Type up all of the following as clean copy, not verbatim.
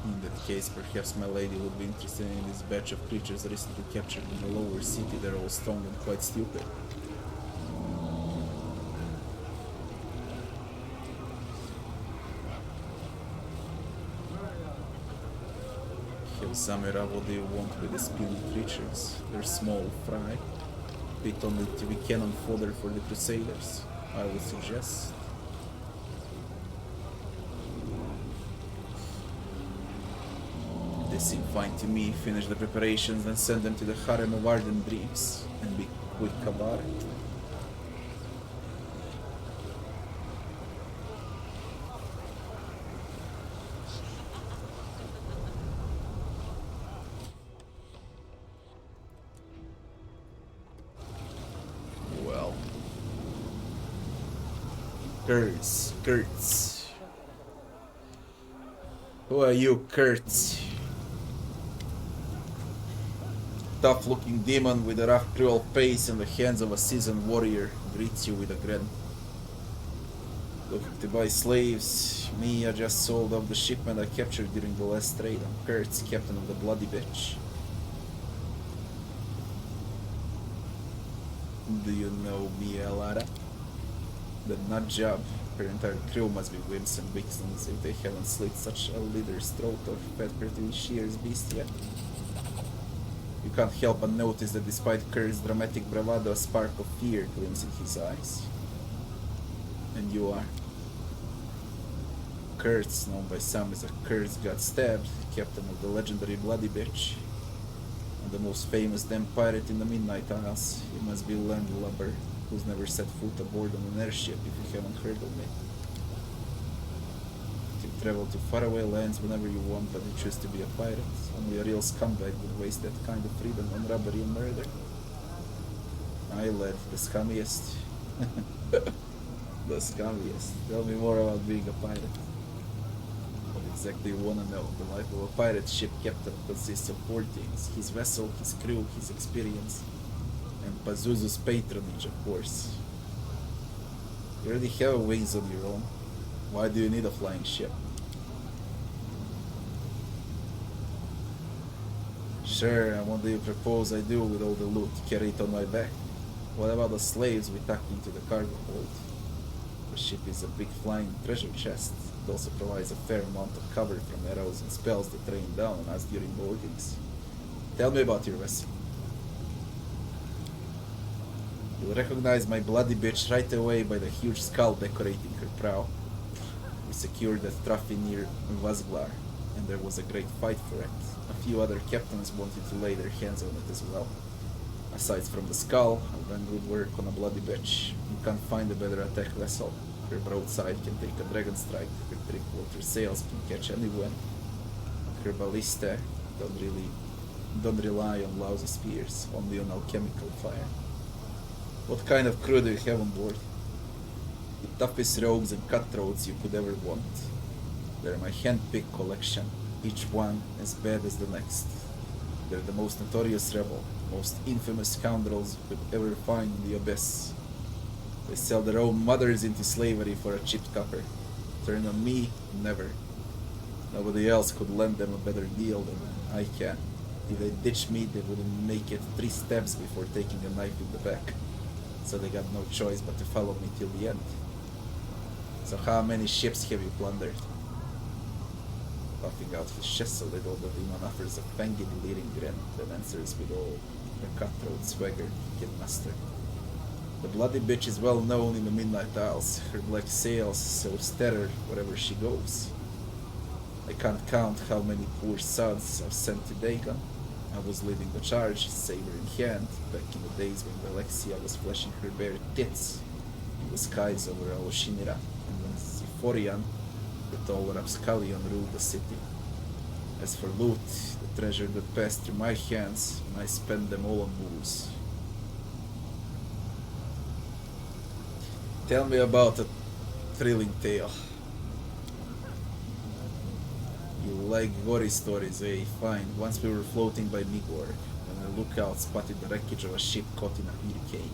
In that case, perhaps my lady would be interested in this batch of creatures recently captured in the lower city. They're all strong and quite stupid. Samira, what do you want with the spilling creatures? They're small fry, fit only to be cannon fodder for the Crusaders, I would suggest. They seem fine to me. Finish the preparations and send them to the harem of ardent dreams, and be quick about it. Kurtz. Who are you, Kurtz? Tough-looking demon with a rough, cruel face and the hands of a seasoned warrior greets you with a grin. Looking to buy slaves? Me, I just sold off the shipment I captured during the last trade. I'm Kurtz, captain of the Bloody Bitch. Do you know me, Alara? The nut job. Her entire crew must be wimps and vixens if they haven't slit such a leader's throat or fed her to Shear's beast yet. You can't help but notice that despite Kurtz's dramatic bravado, a spark of fear gleams in his eyes. And you are. Kurtz, known by some as a Kurtz got stabbed, captain of the legendary Bloody Bitch, and the most famous damn pirate in the Midnight Isles. You must be a landlubber who's never set foot aboard on an airship if you haven't heard of me. You can travel to faraway lands whenever you want, but you choose to be a pirate. Only a real scumbag would waste that kind of freedom on robbery and murder. I led the scummiest. The scummiest. Tell me more about being a pirate. What exactly you want to know? The life of a pirate ship captain consists of 4 things: his vessel, his crew, his experience, and Pazuzu's patronage, of course. You already have wings on your own. Why do you need a flying ship? Sure, and what do you propose I do with all the loot? Carry it on my back? What about the slaves we tucked into the cargo hold? The ship is a big flying treasure chest. It also provides a fair amount of cover from arrows and spells that rain down on us during boardings. Tell me about your vessel. You'll recognize my Bloody Bitch right away by the huge skull decorating her prow. We secured that trophy near Vazglar, and there was a great fight for it. A few other captains wanted to lay their hands on it as well. Aside from the skull, I've done good work on a Bloody Bitch. You can't find a better attack vessel. Her broadside can take a dragon strike, her 3/4 sails can catch any wind. Her ballista don't rely on lousy spears, only on alchemical fire. What kind of crew do you have on board? The toughest rogues and cutthroats you could ever want. They're my hand-picked collection, each one as bad as the next. They're the most notorious rebel, most infamous scoundrels you could ever find in the abyss. They sell their own mothers into slavery for a cheap copper. Turn on me? Never. Nobody else could lend them a better deal than I can. If they ditched me, they wouldn't make it 3 steps before taking a knife in the back. So they got no choice but to follow me till the end. So how many ships have you plundered? Puffing out his chest a little, the demon offers a fanged leering grin, then answers with all the cutthroat swagger he can muster. The Bloody Bitch is well known in the Midnight Isles. Her black sails sows terror wherever she goes. I can't count how many poor sods I've sent to Dagon. I was leading the charge, saber in hand, back in the days when Alexia was flashing her bare tits in the skies over Aloshinira, and when Ziforian, the tall rapscallion, ruled the city. As for loot, the treasure that passed through my hands, I spent them all on booze. Tell me about a thrilling tale. You like gory stories, eh? Fine. Once we were floating by Migor, when a lookout spotted the wreckage of a ship caught in a hurricane.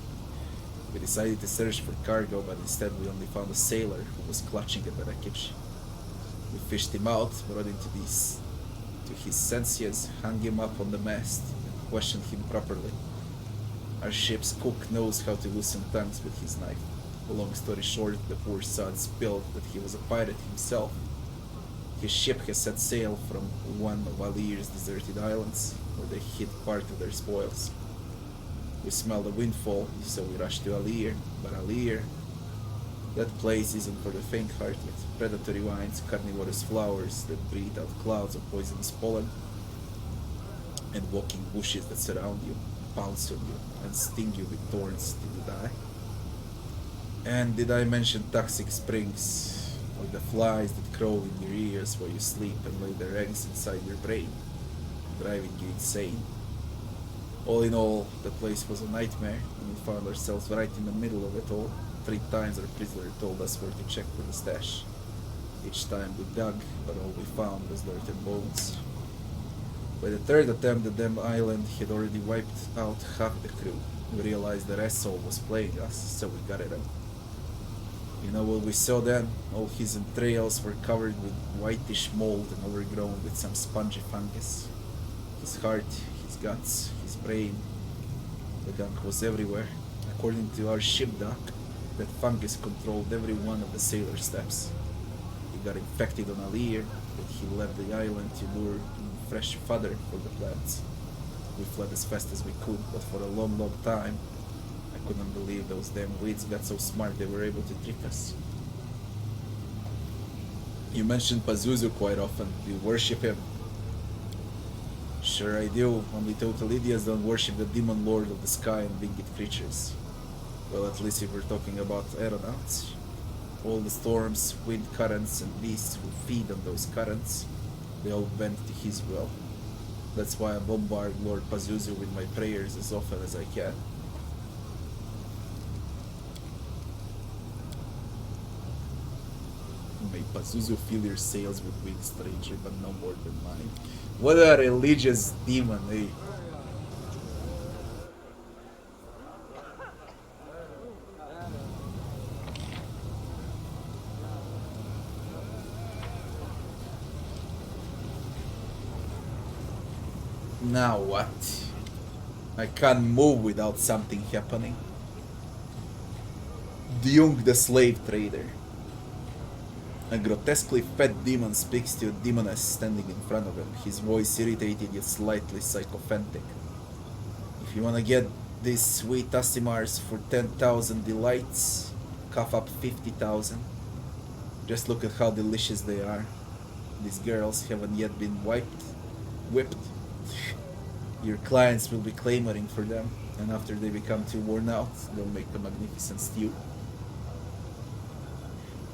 We decided to search for cargo, but instead we only found a sailor who was clutching at the wreckage. We fished him out, brought him to this to his senses, hung him up on the mast, and questioned him properly. Our ship's cook knows how to loosen tongues with his knife. Long story short, the poor sod spilled that he was a pirate himself. His ship has set sail from one of Alir's deserted islands, where they hid part of their spoils. We smelled a windfall, so we rushed to Alir, but Alir, that place isn't for the faint-hearted. Predatory vines, carnivorous flowers that breathe out clouds of poisonous pollen, and walking bushes that surround you, pounce on you, and sting you with thorns till you die. And did I mention toxic springs, or the flies that crawl in your ears while you sleep and lay their eggs inside your brain, driving you insane? All in all, the place was a nightmare, and we found ourselves right in the middle of it all. 3 times our prisoner told us where to check for the stash. Each time we dug, but all we found was dirt and bones. By the 3rd attempt, the damn island had already wiped out half the crew. We realized that asshole was playing us, so we got it out. You know what we saw then? All his entrails were covered with whitish mold and overgrown with some spongy fungus. His heart, his guts, his brain, the gunk was everywhere. According to our ship doc, that fungus controlled every one of the sailor steps. He got infected on Alir, but he left the island to lure in fresh fodder for the plants. We fled as fast as we could, but for a long, long time, I couldn't believe those damn weeds got so smart they were able to trick us. You mentioned Pazuzu quite often. Do you worship him? Sure I do. Only total idiots don't worship the demon lord of the sky and winged creatures. Well, at least if we're talking about aeronauts. All the storms, wind currents, and beasts who feed on those currents, they all bend to his will. That's why I bombard Lord Pazuzu with my prayers as often as I can. May Pazuzu fill your sails with wind, stranger, but no more than mine. What a religious demon, eh? Now what? I can't move without something happening. Dung the slave trader. A grotesquely fat demon speaks to a demoness standing in front of him, his voice irritated yet slightly sycophantic. If you wanna get these sweet Asimars for 10,000 delights, cough up 50,000. Just look at how delicious they are. These girls haven't yet been whipped. Your clients will be clamoring for them, and after they become too worn out, they'll make a magnificent stew.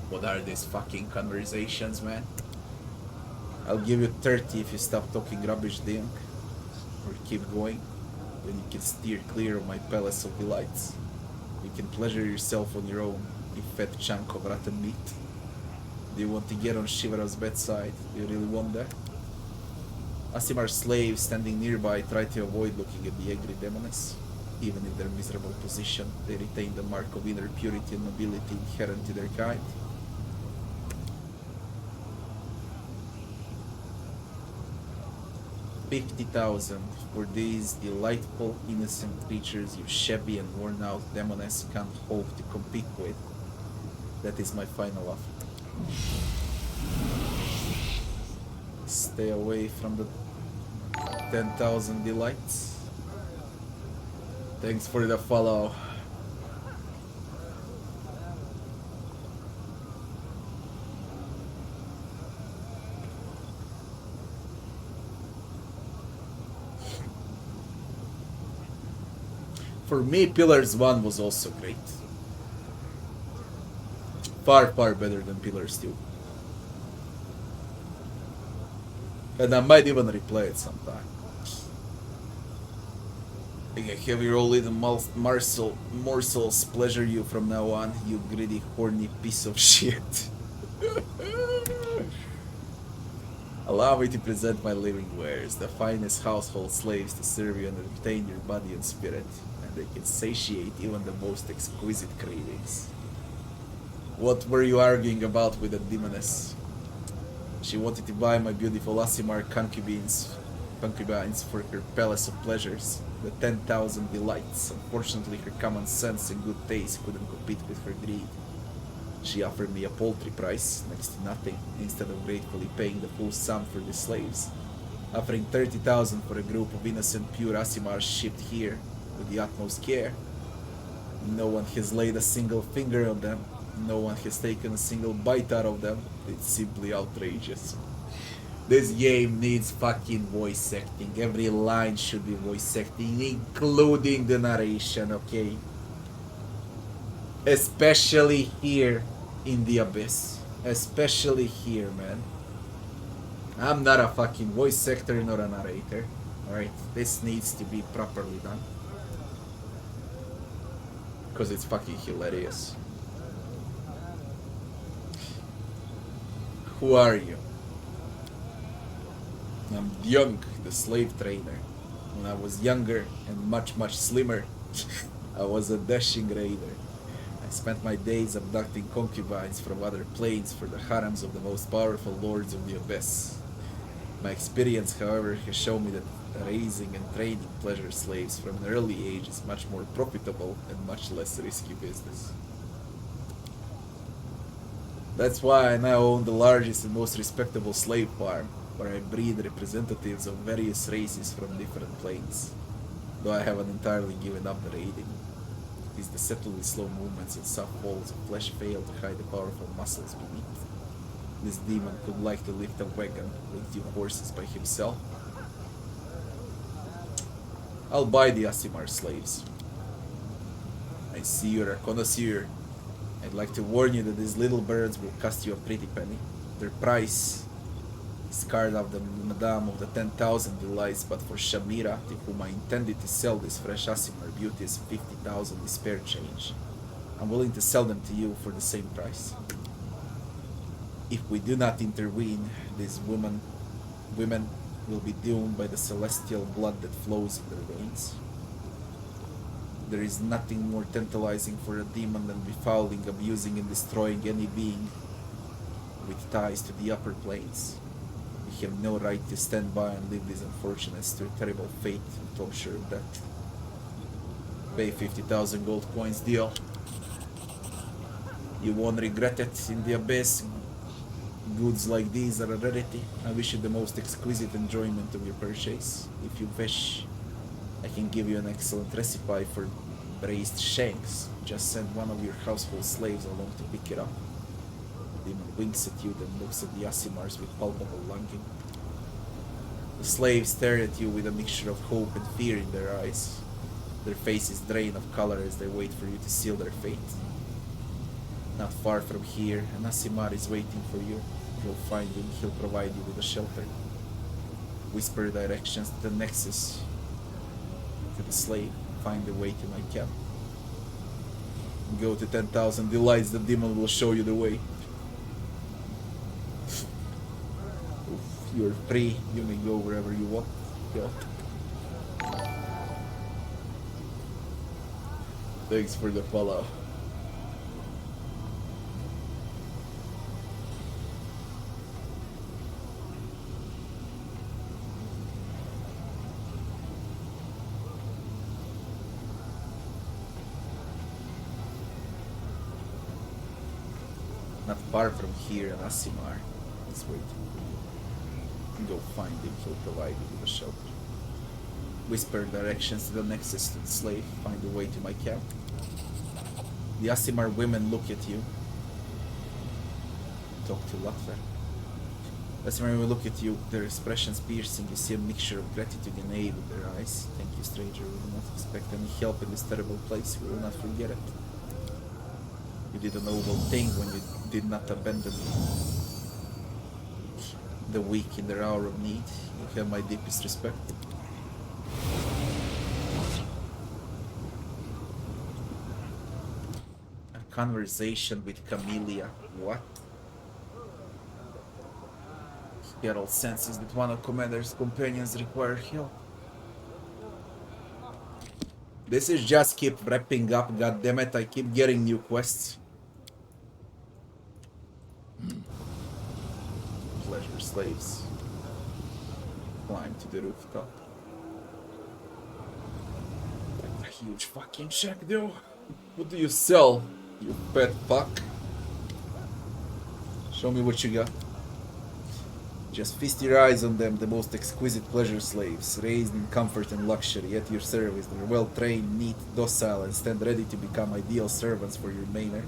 What are these fucking conversations, man? I'll give you 30 if you stop talking rubbish, Dink. Or keep going, then you can steer clear of my palace of delights. You can pleasure yourself on your own, you fat chunk of rotten meat. Do you want to get on Shivarov's bedside? Do you really want that? Asimar's slaves standing nearby try to avoid looking at the angry demoness. Even in their miserable position, they retain the mark of inner purity and nobility inherent to their kind. $50,000 for these delightful, innocent creatures you shabby and worn-out demoness can't hope to compete with. That is my final offer. Stay away from the 10,000 delights. Thanks for the follow. For me, Pillars 1 was also great. Far better than Pillars 2. And I might even replay it sometime. I can have your old little morsels pleasure you from now on, you greedy, horny piece of shit. Allow me to present my living wares, the finest household slaves to serve you and entertain your body and spirit, and they can satiate even the most exquisite cravings. What were you arguing about with the demoness? She wanted to buy my beautiful Asimar concubines for her palace of pleasures, the 10,000 delights. Unfortunately, her common sense and good taste couldn't compete with her greed. She offered me a paltry price, next to nothing, instead of gratefully paying the full sum for the slaves, offering 30,000 for a group of innocent pure Asimars shipped here with the utmost care. No one has laid a single finger on them. No one has taken a single bite out of them. It's simply outrageous. This game needs fucking voice acting. Every line should be voice acting, including the narration, okay? Especially here in the Abyss. Especially here, man. I'm not a fucking voice actor nor a narrator. Alright, this needs to be properly done. Because it's fucking hilarious. Who are you? I'm Young, the slave trainer. When I was younger and much slimmer, I was a dashing raider. I spent my days abducting concubines from other planes for the harems of the most powerful lords of the Abyss. My experience, however, has shown me that raising and training pleasure slaves from an early age is much more profitable and much less risky business. That's why I now own the largest and most respectable slave farm, where I breed representatives of various races from different planes. Though I haven't entirely given up the raiding. These deceptively slow movements and soft walls of flesh fail to hide the powerful muscles beneath. This demon could like to lift a wagon with 2 horses by himself. I'll buy the Asimar slaves. I see you're a connoisseur. I'd like to warn you that these little birds will cost you a pretty penny. Their price is carved out the Madame of the 10,000 delights, but for Shamira, to whom I intended to sell this fresh Asimar beauty is 50,000 spare change. I'm willing to sell them to you for the same price. If we do not intervene, these women will be doomed by the celestial blood that flows in their veins. There is nothing more tantalizing for a demon than befouling, abusing, and destroying any being with ties to the upper planes. We have no right to stand by and leave these unfortunates to a terrible fate and torture of death. Pay 50,000 gold coins, deal. You won't regret it in the Abyss. Goods like these are a rarity. I wish you the most exquisite enjoyment of your purchase. If you wish, I can give you an excellent recipe for braised shanks. Just send one of your household slaves along to pick it up. The demon winks at you, then looks at the Asimars with palpable longing. The slaves stare at you with a mixture of hope and fear in their eyes. Their faces drain of color as they wait for you to seal their fate. Not far from here, an Asimar is waiting for you. You'll find him, he'll provide you with a shelter. Whisper directions to the Nexus. To the slave, find the way to my camp. Go to 10,000 delights, the demon will show you the way. You're free, you may go wherever you want. Go. Thanks for the follow. Not far from here, an Asimar is waiting for you. Go find him, he'll provide you with a shelter. Whisper directions to the Nexus to the slave, find the way to my camp. The Asimar women look at you. Talk to Latver. The Asimar women look at you, their expressions piercing. You see a mixture of gratitude and awe in their eyes. Thank you, stranger. We will not expect any help in this terrible place. We will not forget it. You did a noble thing when you did not abandon the weak in their hour of need. You have my deepest respect. A conversation with Camellia. What? Geralt senses that one of Commander's companions require help. This is just keep wrapping up, goddammit, I keep getting new quests. Pleasure slaves. Climb to the rooftop. A huge fucking shack though. What do you sell, you pet fuck? Show me what you got. Just feast your eyes on them, the most exquisite pleasure slaves, raised in comfort and luxury, at your service. They're well trained, neat, docile, and stand ready to become ideal servants for your manor.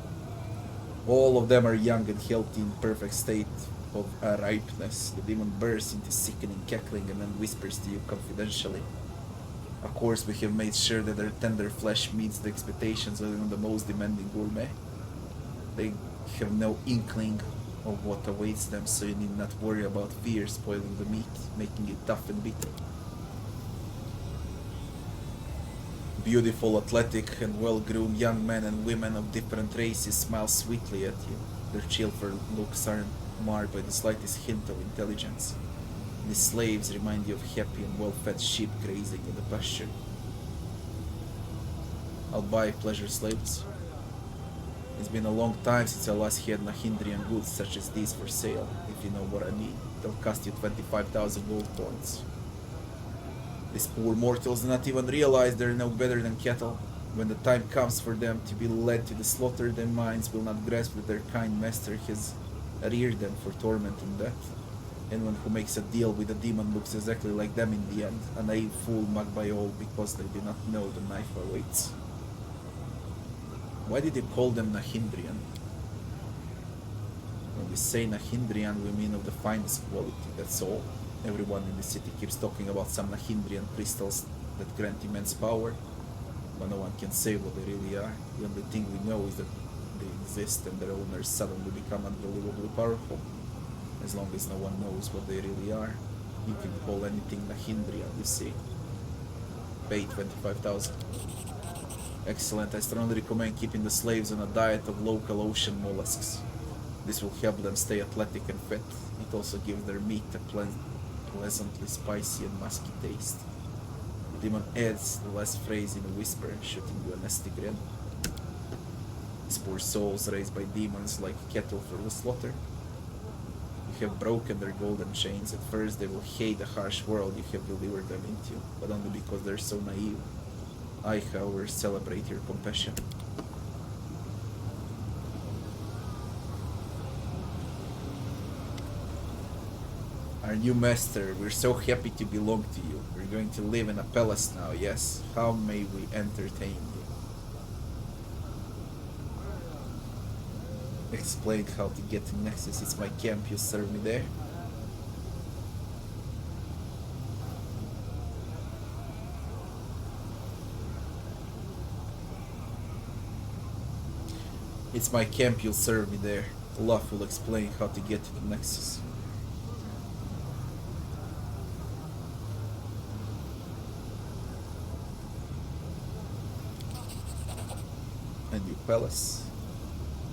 All of them are young and healthy, in perfect state of ripeness. The demon bursts into sickening cackling and then whispers to you confidentially. Of course, we have made sure that their tender flesh meets the expectations of even the most demanding gourmet. They have no inkling of what awaits them, so you need not worry about fear spoiling the meat, making it tough and bitter. Beautiful, athletic, and well-groomed young men and women of different races smile sweetly at you. Their cheerful looks aren't marred by the slightest hint of intelligence. The slaves remind you of happy and well-fed sheep grazing in the pasture. I'll buy pleasure slaves. It's been a long time since I last had Nahindrian goods such as these for sale, if you know what I mean. They'll cost you 25,000 gold points. These poor mortals do not even realize they're no better than cattle. When the time comes for them to be led to the slaughter, their minds will not grasp that their kind master has reared them for torment and death. Anyone who makes a deal with a demon looks exactly like them in the end, a naive fool mocked by all because they do not know the knife awaits. Why did you call them Nahindrian? When we say Nahindrian, we mean of the finest quality, that's all. Everyone in the city keeps talking about some Nahindrian crystals that grant immense power, but no one can say what they really are. The only thing we know is that they exist and their owners suddenly become unbelievably powerful. As long as no one knows what they really are, you can call anything Nahindrian, you see. Pay 25,000. Excellent. I strongly recommend keeping the slaves on a diet of local ocean mollusks. This will help them stay athletic and fit. It also gives their meat a pleasantly spicy and musky taste. The demon adds the last phrase in a whisper, shooting you a nasty grin. These poor souls raised by demons like cattle for the slaughter. You have broken their golden chains. At first they will hate the harsh world you have delivered them into, but only because they're so naive. I, however, celebrate your compassion. Our new master, we're so happy to belong to you. We're going to live in a palace now, yes. How may we entertain you? Explain how to get to Nexus. It's my camp, you serve me there. It's my camp, you'll serve me there. Olaf will explain how to get to the Nexus. A new palace.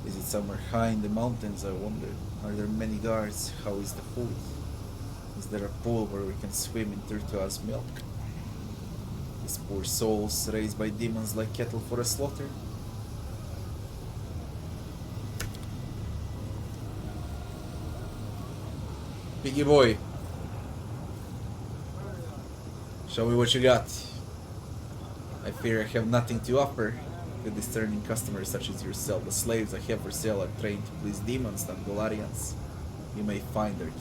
Is it somewhere high in the mountains, I wonder? Are there many guards? How is the food? Is there a pool where we can swim in turquoise milk? These poor souls raised by demons like cattle for a slaughter? Piggy boy, show me what you got. I fear I have nothing to offer. The discerning customers such as yourself, the slaves I have for sale are trained to please demons, not Golarians. You may find their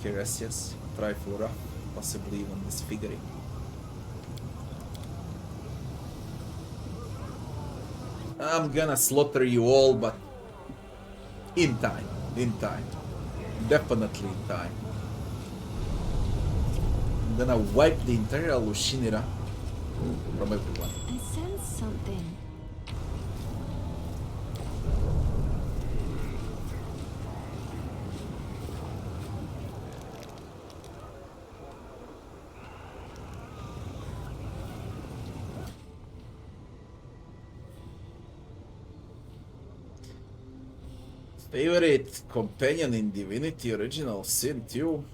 Keresias, a trifle rough, possibly even disfiguring. I'm gonna slaughter you all, but in time, definitely in time. I'm gonna wipe the entire Alushinira from everyone. I sense something. Favorite companion in Divinity Original Sin 2?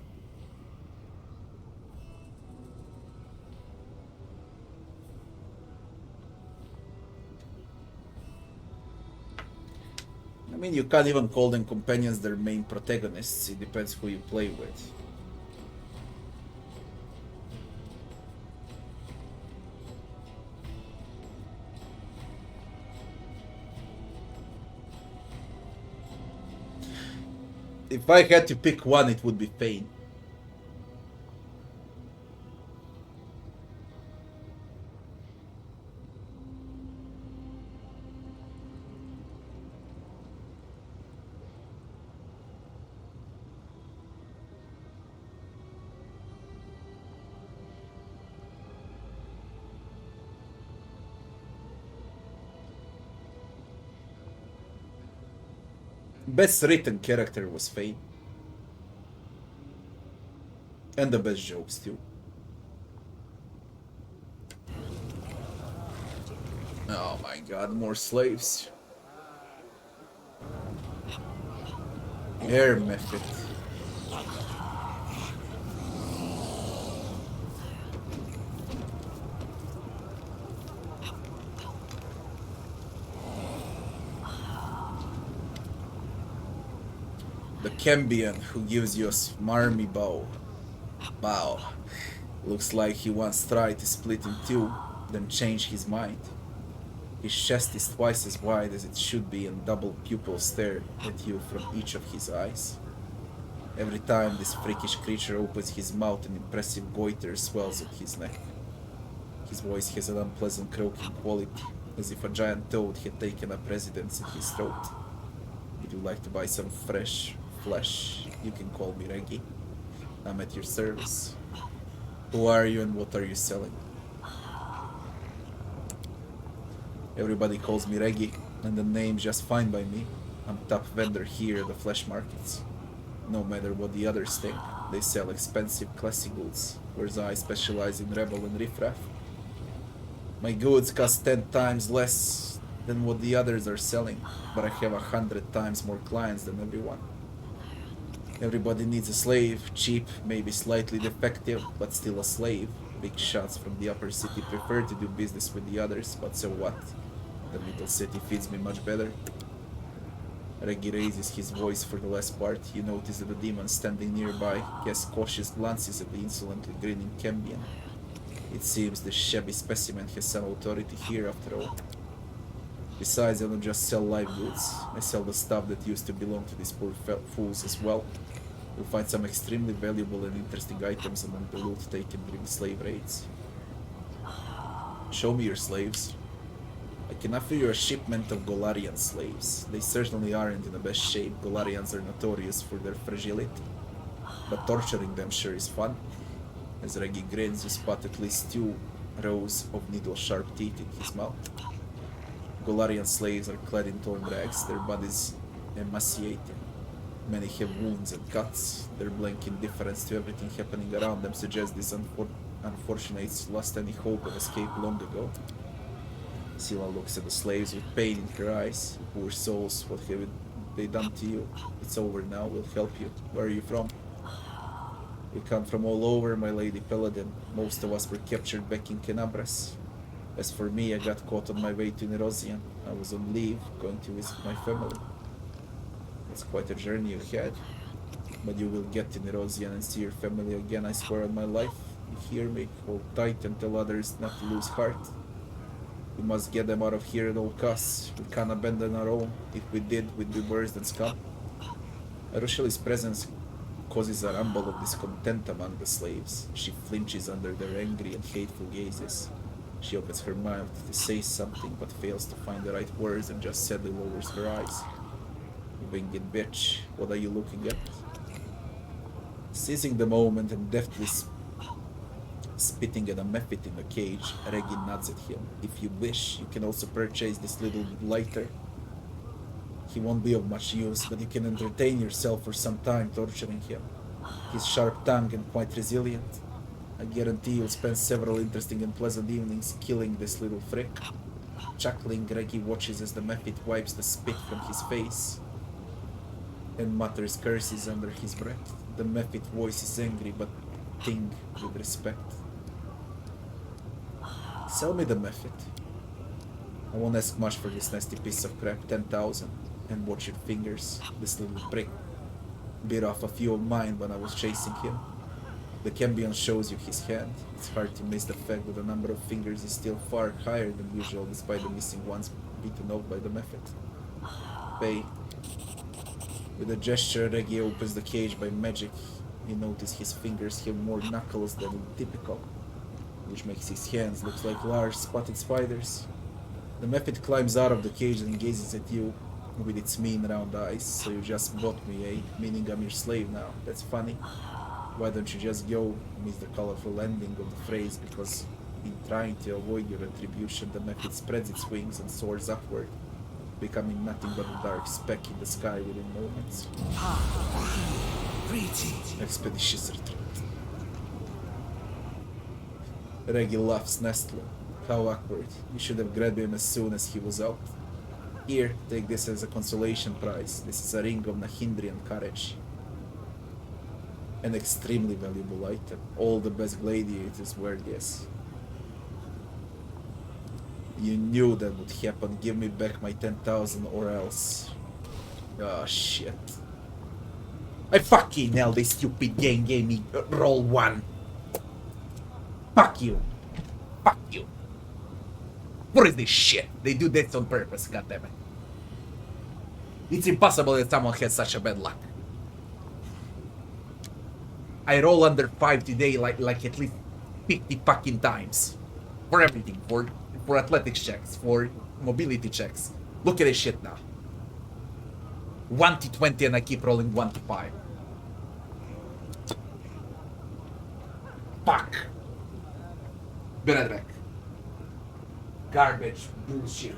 I mean, you can't even call them companions, they're main protagonists. It depends who you play with. If I had to pick one, it would be Pain. Best written character was Fane. And the best jokes too. Oh my god, more slaves. Air method. The Cambion who gives you a smarmy bow. Bow. Looks like he once tried to split in two, then changed his mind. His chest is twice as wide as it should be and double pupils stare at you from each of his eyes. Every time this freakish creature opens his mouth, an impressive goiter swells at his neck. His voice has an unpleasant croaking quality, as if a giant toad had taken up residence in his throat. Would you like to buy some fresh flesh? You can call me Reggie. I'm at your service. Who are you and what are you selling? Everybody calls me Reggie, and the name's just fine by me. I'm top vendor here at the flesh markets. No matter what the others think, they sell expensive classy goods, whereas I specialize in rebel and riffraff. My goods cost 10 times less than what the others are selling, but I have 100 times more clients than everyone. Everybody needs a slave, cheap, maybe slightly defective, but still a slave. Big shots from the upper city prefer to do business with the others, but so what? The little city feeds me much better. Reggie raises his voice for the last part. You notice that the demon standing nearby casts cautious glances at the insolently grinning Cambion. It seems the shabby specimen has some authority here after all. Besides, I don't just sell live goods. I sell the stuff that used to belong to these poor fools as well. You'll find some extremely valuable and interesting items among the loot taken during slave raids. Show me your slaves. I can offer you a shipment of Golarian slaves. They certainly aren't in the best shape. Golarians are notorious for their fragility. But torturing them sure is fun. As Reggie grins, you spot at least 2 rows of needle-sharp teeth in his mouth. Golarian slaves are clad in torn rags, their bodies emaciated. Many have wounds and cuts. Their blank indifference to everything happening around them suggests these unfortunates lost any hope of escape long ago. Sila looks at the slaves with pain in her eyes. Poor souls, what have they done to you? It's over now, we'll help you. Where are you from? We come from all over, my lady Paladin. Most of us were captured back in Kenabras. As for me, I got caught on my way to Nerosian. I was on leave, going to visit my family. It's quite a journey you had. But you will get to Nerosian and see your family again, I swear on my life. You hear me? Hold tight and tell others not to lose heart. We must get them out of here at all costs. We can't abandon our own. If we did, we'd be worse than scum. Arushali's presence causes a rumble of discontent among the slaves. She flinches under their angry and hateful gazes. She opens her mouth to say something, but fails to find the right words and just sadly lowers her eyes. You winged bitch, what are you looking at? Seizing the moment and deftly spitting at a mephit in the cage, Reggie nods at him. If you wish, you can also purchase this little lighter. He won't be of much use, but you can entertain yourself for some time torturing him. He's sharp-tongued and quite resilient. I guarantee you'll spend several interesting and pleasant evenings killing this little frick. Chuckling, Reggie watches as the mephit wipes the spit from his face and mutters curses under his breath. The mephit voice is angry but tinged with respect. Sell me the mephit. I won't ask much for this nasty piece of crap. 10,000. And watch your fingers. This little prick bit off a few of mine when I was chasing him. The Cambion shows you his hand. It's hard to miss the fact that the number of fingers is still far higher than usual, despite the missing ones beaten off by the method. Pay. With a gesture, Reggie opens the cage by magic. You notice his fingers have more knuckles than typical, which makes his hands look like large spotted spiders. The method climbs out of the cage and gazes at you with its mean round eyes. So you just bought me, eh? Meaning I'm your slave now. That's funny. Why don't you just go? Miss the colorful ending of the phrase, because in trying to avoid your retribution, the method spreads its wings and soars upward, becoming nothing but a dark speck in the sky within moments. Expeditious retreat. Reggie laughs nastily. How awkward. You should have grabbed him as soon as he was out. Here, take this as a consolation prize. This is a ring of Nahindrian courage. An extremely valuable item. All the best gladiators wear this. You knew that would happen. Give me back my 10,000 or else. Oh shit. I fucking hell, this stupid game gave me roll 1. Fuck you. Fuck you. What is this shit? They do this on purpose, goddammit. It's impossible that someone has such a bad luck. I roll under 5 today like at least 50 fucking times. For everything. For athletics checks. For mobility checks. Look at this shit now. 1 to 20 and I keep rolling 1 to 5. Fuck. Be right back. Garbage. Bullshit.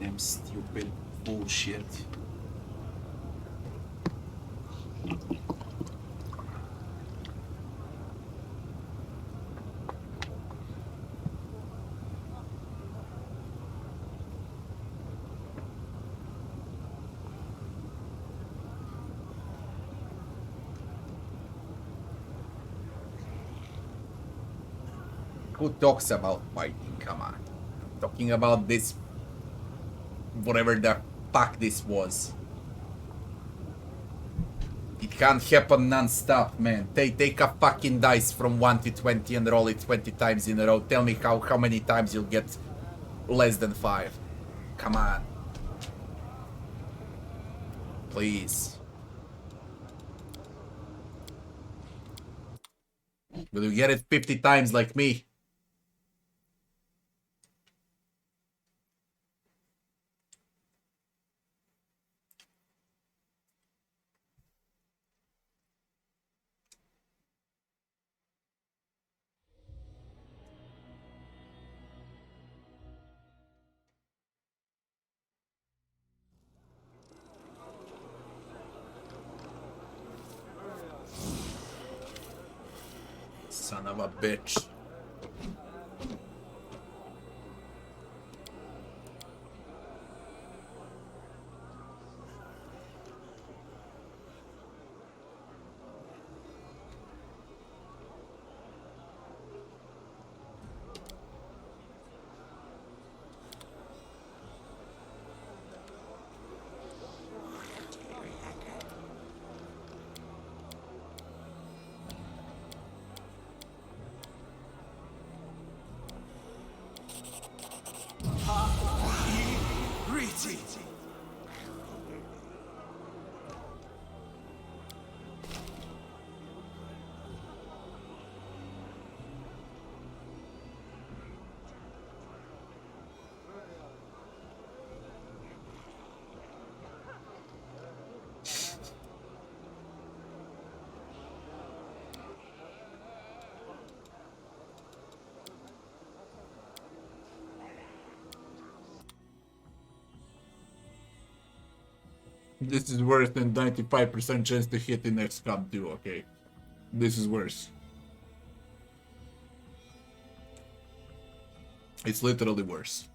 Damn stupid bullshit. Who talks about fighting? Come on. I'm talking about this. Whatever the fuck this was. It can't happen non-stop, man. Take a fucking dice from 1 to 20 and roll it 20 times in a row. Tell me how many times you'll get less than 5. Come on. Please. Will you get it 50 times like me? Son of a bitch. This is worse than 95% chance to hit the next comp too, okay? This is worse. It's literally worse.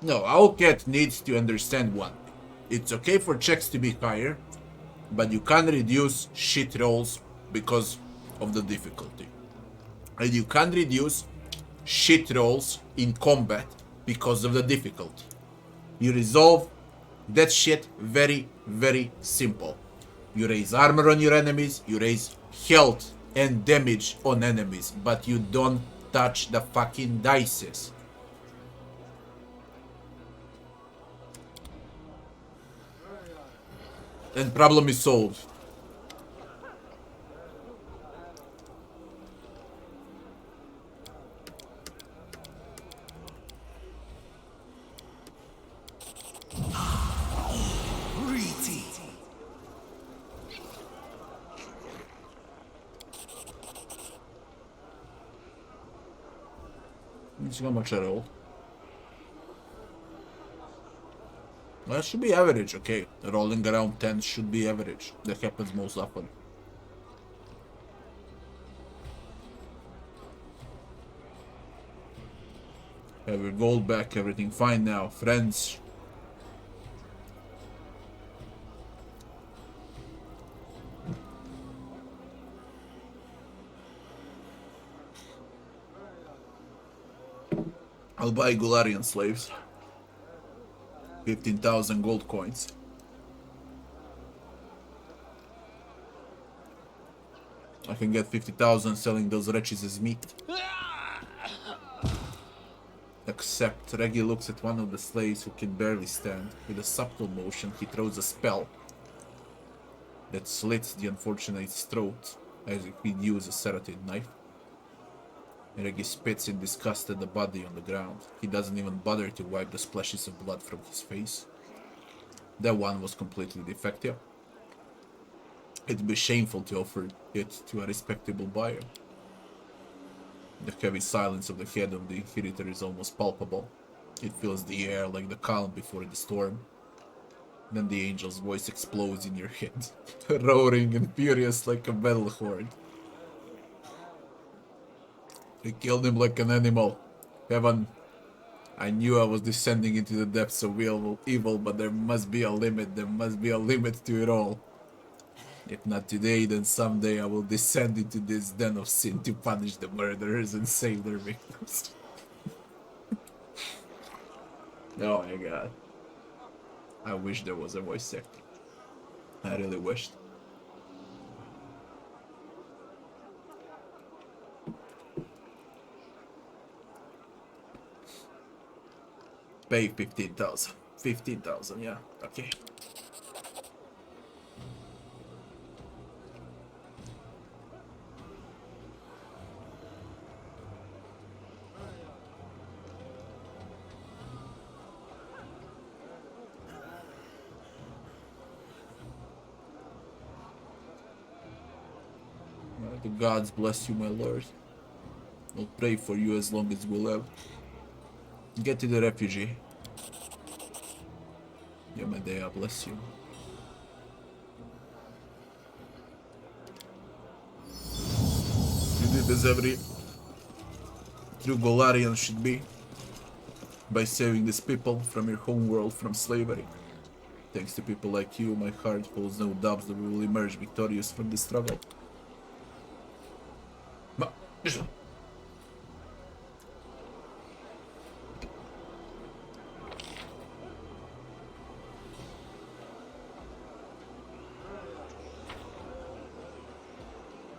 No, Owlcat needs to understand one thing. It's okay for checks to be higher, but you can't reduce shit rolls because of the difficulty. And you can't reduce shit rolls in combat because of the difficulty. You resolve that shit very, very simple. You raise armor on your enemies, you raise health and damage on enemies, but you don't touch the fucking dices. And problem is solved. It's not much at all. That should be average, okay. Rolling around 10 should be average. That happens most often. Have your gold back, everything fine now. Friends. I'll buy Gularian slaves. 15,000 gold coins. I can get 50,000 selling those wretches as meat. Except Reggie looks at one of the slaves who can barely stand. With a subtle motion, he throws a spell that slits the unfortunate's throat as if he'd use a serrated knife. Reggie spits in disgust at the body on the ground. He doesn't even bother to wipe the splashes of blood from his face. That one was completely defective. It'd be shameful to offer it to a respectable buyer. The heavy silence of the head of the inheritor is almost palpable. It fills the air like the calm before the storm. Then the angel's voice explodes in your head, roaring and furious like a battle horde. I killed him like an animal. Heaven, I knew I was descending into the depths of evil, but there must be a limit. There must be a limit to it all. If not today, then someday I will descend into this den of sin to punish the murderers and save their victims. Oh my god. I wish there was a voice actor. I really wished. Pay 15,000. 15,000, yeah. Okay. The gods bless you, my lord. I'll pray for you as long as we live. Get to the refugee. Yamedea bless you. You did as every true Golarian should be, by saving these people from your home world from slavery. Thanks to people like you, my heart holds no doubts that we will emerge victorious from this struggle.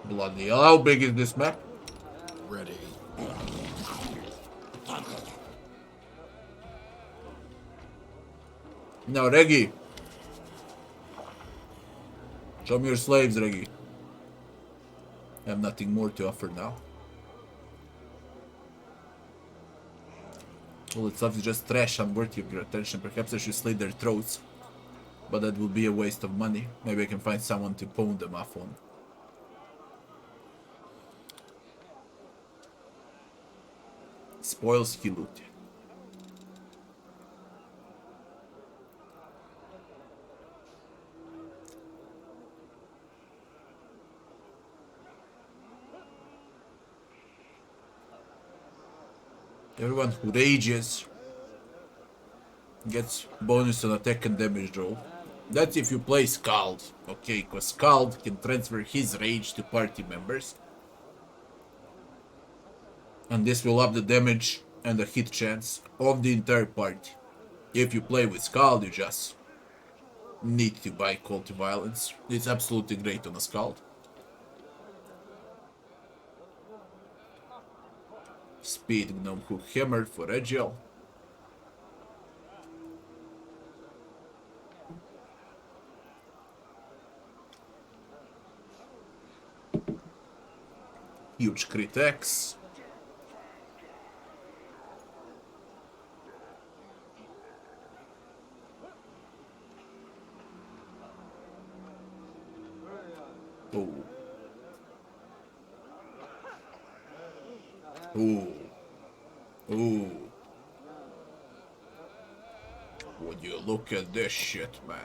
Bloody hell, how big is this map? Ready. Now, Reggie. Show me your slaves, Reggie. I have nothing more to offer now. All that stuff is just trash, unworthy of your attention. Perhaps I should slit their throats. But that will be a waste of money. Maybe I can find someone to pawn them off on. Spoils he loot. Everyone who rages gets bonus on attack and damage roll. That's if you play Scald, okay, because Scald can transfer his rage to party members. And this will up the damage and the hit chance of the entire party. If you play with Scald, you just need to buy Call to Violence. It's absolutely great on a Scald. Speed Gnome Hook Hammer for Reggie. Huge crit X. Oh. Ooh. Ooh. Would you look at this shit, man?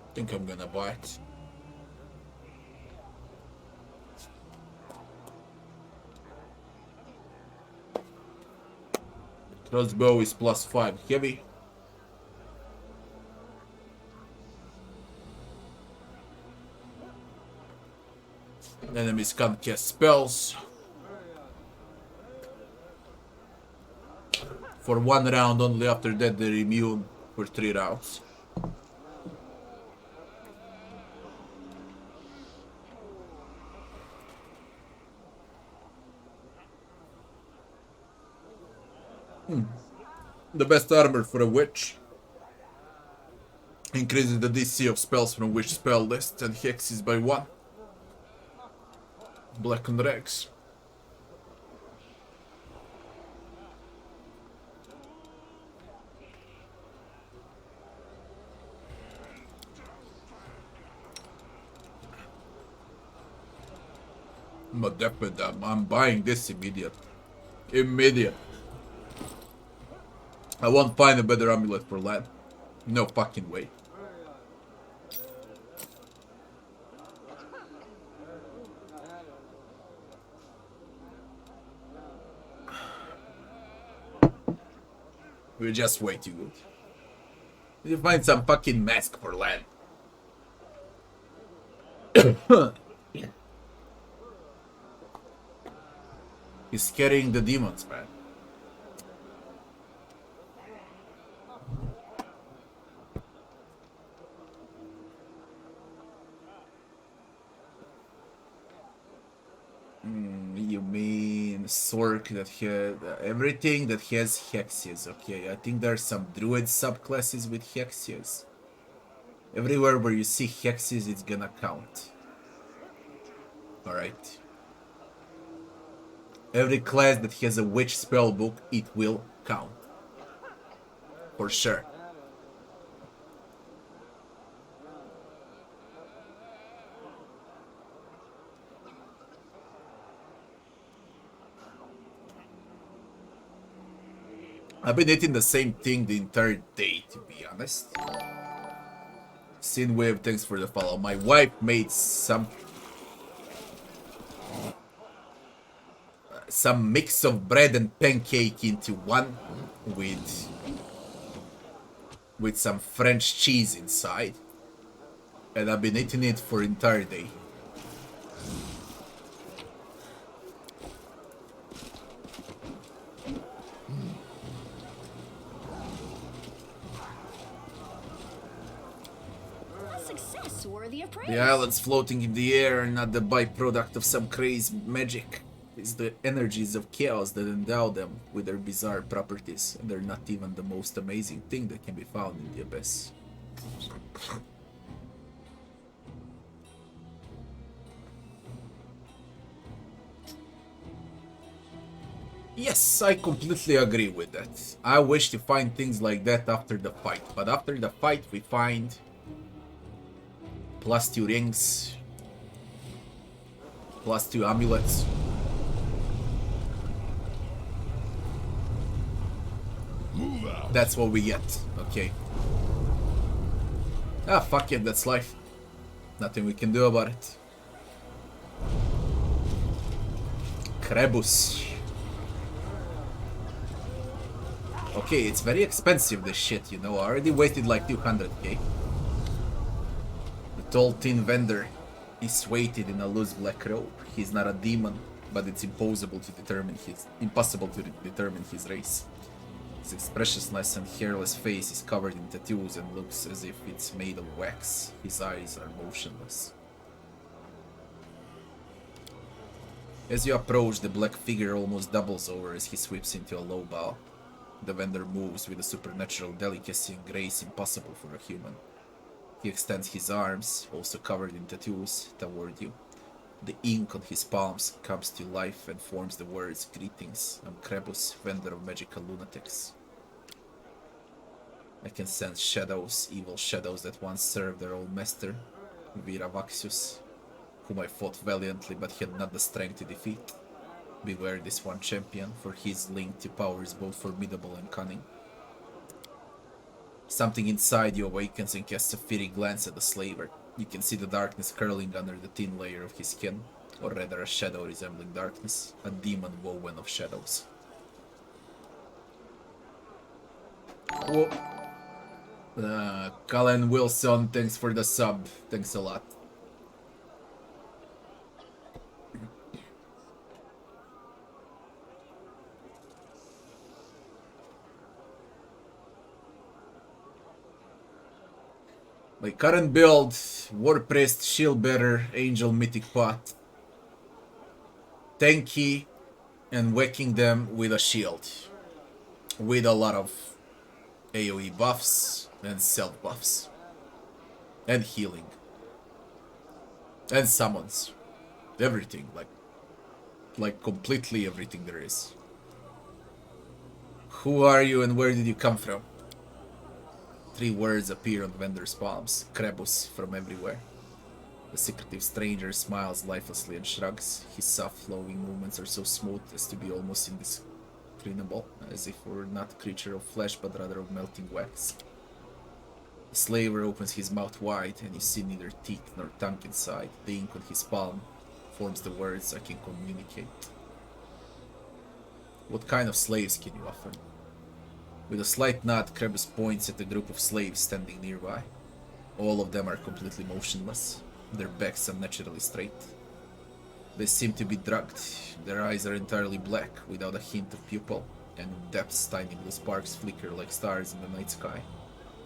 I think I'm gonna buy it. Crossbow is +5 heavy. Enemies can't cast spells. For 1 round only, after that they're immune for 3 rounds. The best armor for a witch. Increases the DC of spells from witch spell list and hexes by 1. Black and Rex. But definitely, I'm buying this immediate. Immediate. I won't find a better amulet for land. No fucking way. We're just way too good. You find some fucking mask for land. He's carrying the demons, man. You mean Sork that had everything that has hexes? Okay, I think there's some druid subclasses with hexes. Everywhere where you see hexes, it's gonna count. Alright. Every class that has a witch spellbook, it will count. For sure. I've been eating the same thing the entire day, to be honest. Sinwave, thanks for the follow. My wife made some mix of bread and pancake into one with some French cheese inside, and I've been eating it for entire day. The islands floating in the air are not the byproduct of some crazy magic. It's the energies of chaos that endow them with their bizarre properties, and they're not even the most amazing thing that can be found in the abyss. Yes, I completely agree with that. I wish to find things like that after the fight, but after the fight we find +2 rings, +2 amulets. That's what we get, okay. Ah, fuck it, that's life. Nothing we can do about it. Krebus. Okay, it's very expensive, this shit, you know. I already wasted like 200k. The tall, thin vendor is weighted in a loose black robe. He's not a demon, but it's impossible to determine his race. His expressionless and hairless face is covered in tattoos and looks as if it's made of wax. His eyes are motionless. As you approach, the black figure almost doubles over as he sweeps into a low bow. The vendor moves with a supernatural delicacy and grace impossible for a human. He extends his arms, also covered in tattoos, toward you. The ink on his palms comes to life and forms the words, "Greetings, I'm Krebus, vendor of magical lunatics." I can sense shadows, evil shadows that once served their old master, Viravaxius, whom I fought valiantly but had not the strength to defeat. Beware this one champion, for his link to power is both formidable and cunning. Something inside you awakens and casts a fiery glance at the slaver. You can see the darkness curling under the thin layer of his skin, or rather a shadow resembling darkness, a demon woven of shadows. Whoa. Colin Wilson, thanks for the sub. Thanks a lot. My current build, War Priest, Shield Bearer, Angel Mythic Pot. Tanky and whacking them with a shield. With a lot of AoE buffs and self buffs. And healing. And summons. Everything, like completely everything there is. Who are you and where did you come from? 3 words appear on the vendor's palms. Krebus from everywhere. The secretive stranger smiles lifelessly and shrugs. His soft flowing movements are so smooth as to be almost indiscernible, as if we're not a creature of flesh but rather of melting wax. The slaver opens his mouth wide, and you see neither teeth nor tongue inside. The ink on his palm forms the words I can communicate. What kind of slaves can you offer? With a slight nod, Krebus points at a group of slaves standing nearby. All of them are completely motionless, their backs unnaturally straight. They seem to be drugged. Their eyes are entirely black, without a hint of pupil, and in depths tiny blue sparks flicker like stars in the night sky.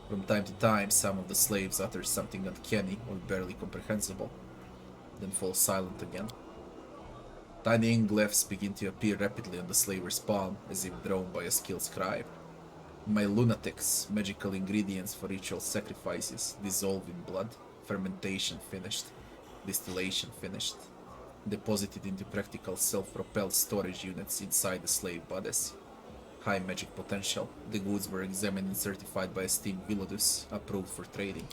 From time to time, some of the slaves utter something uncanny or barely comprehensible, then fall silent again. Tiny ink glyphs begin to appear rapidly on the slaver's palm, as if drawn by a skilled scribe. My lunatics, magical ingredients for ritual sacrifices, dissolve in blood, fermentation finished, distillation finished, deposited into practical self-propelled storage units inside the slave bodies. High magic potential. The goods were examined and certified by esteemed Vilodus, approved for trading.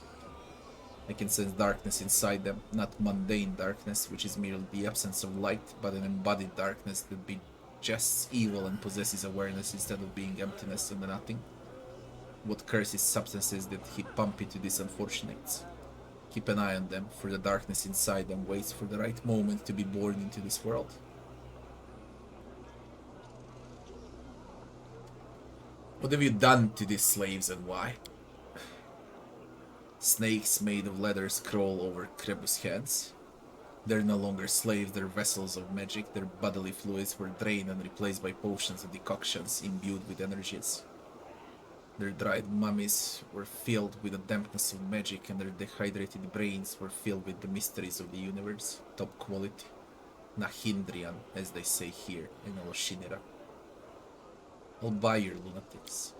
I can sense darkness inside them, not mundane darkness, which is merely the absence of light, but an embodied darkness that just evil and possesses awareness instead of being emptiness and nothing. What curses substances did he pump into these unfortunates? Keep an eye on them, for the darkness inside them waits for the right moment to be born into this world. What have you done to these slaves and why? Snakes made of leather crawl over Krebus' hands. They're no longer slaves, they're vessels of magic. Their bodily fluids were drained and replaced by potions and decoctions imbued with energies. Their dried mummies were filled with the dampness of magic, and their dehydrated brains were filled with the mysteries of the universe. Top quality. Nahindrian, as they say here in Oloshinira. I'll buy your lunatics.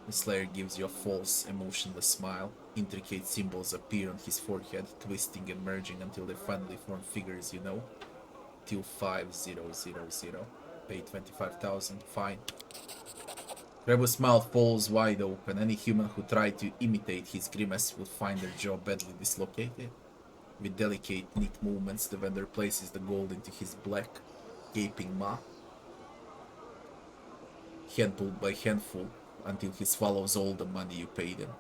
The Slayer gives you a false, emotionless smile. Intricate symbols appear on his forehead, twisting and merging until they finally form figures you know. 25000. Pay 25,000. Fine. Krebus' mouth falls wide open. Any human who tried to imitate his grimace would find their jaw badly dislocated. With delicate, neat movements, the vendor places the gold into his black, gaping maw, handful by handful, until he swallows all the money you paid him.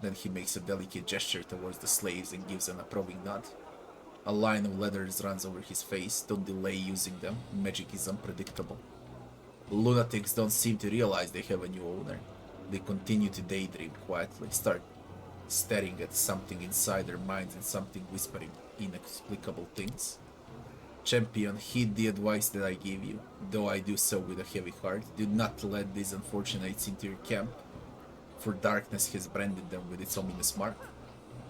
Then he makes a delicate gesture towards the slaves and gives an approving nod. A line of letters runs over his face. Don't delay using them. Magic is unpredictable. Lunatics don't seem to realize they have a new owner. They continue to daydream quietly, start staring at something inside their minds and something whispering inexplicable things. Champion, heed the advice that I give you, though I do so with a heavy heart. Do not let these unfortunates into your camp, for darkness has branded them with its ominous mark.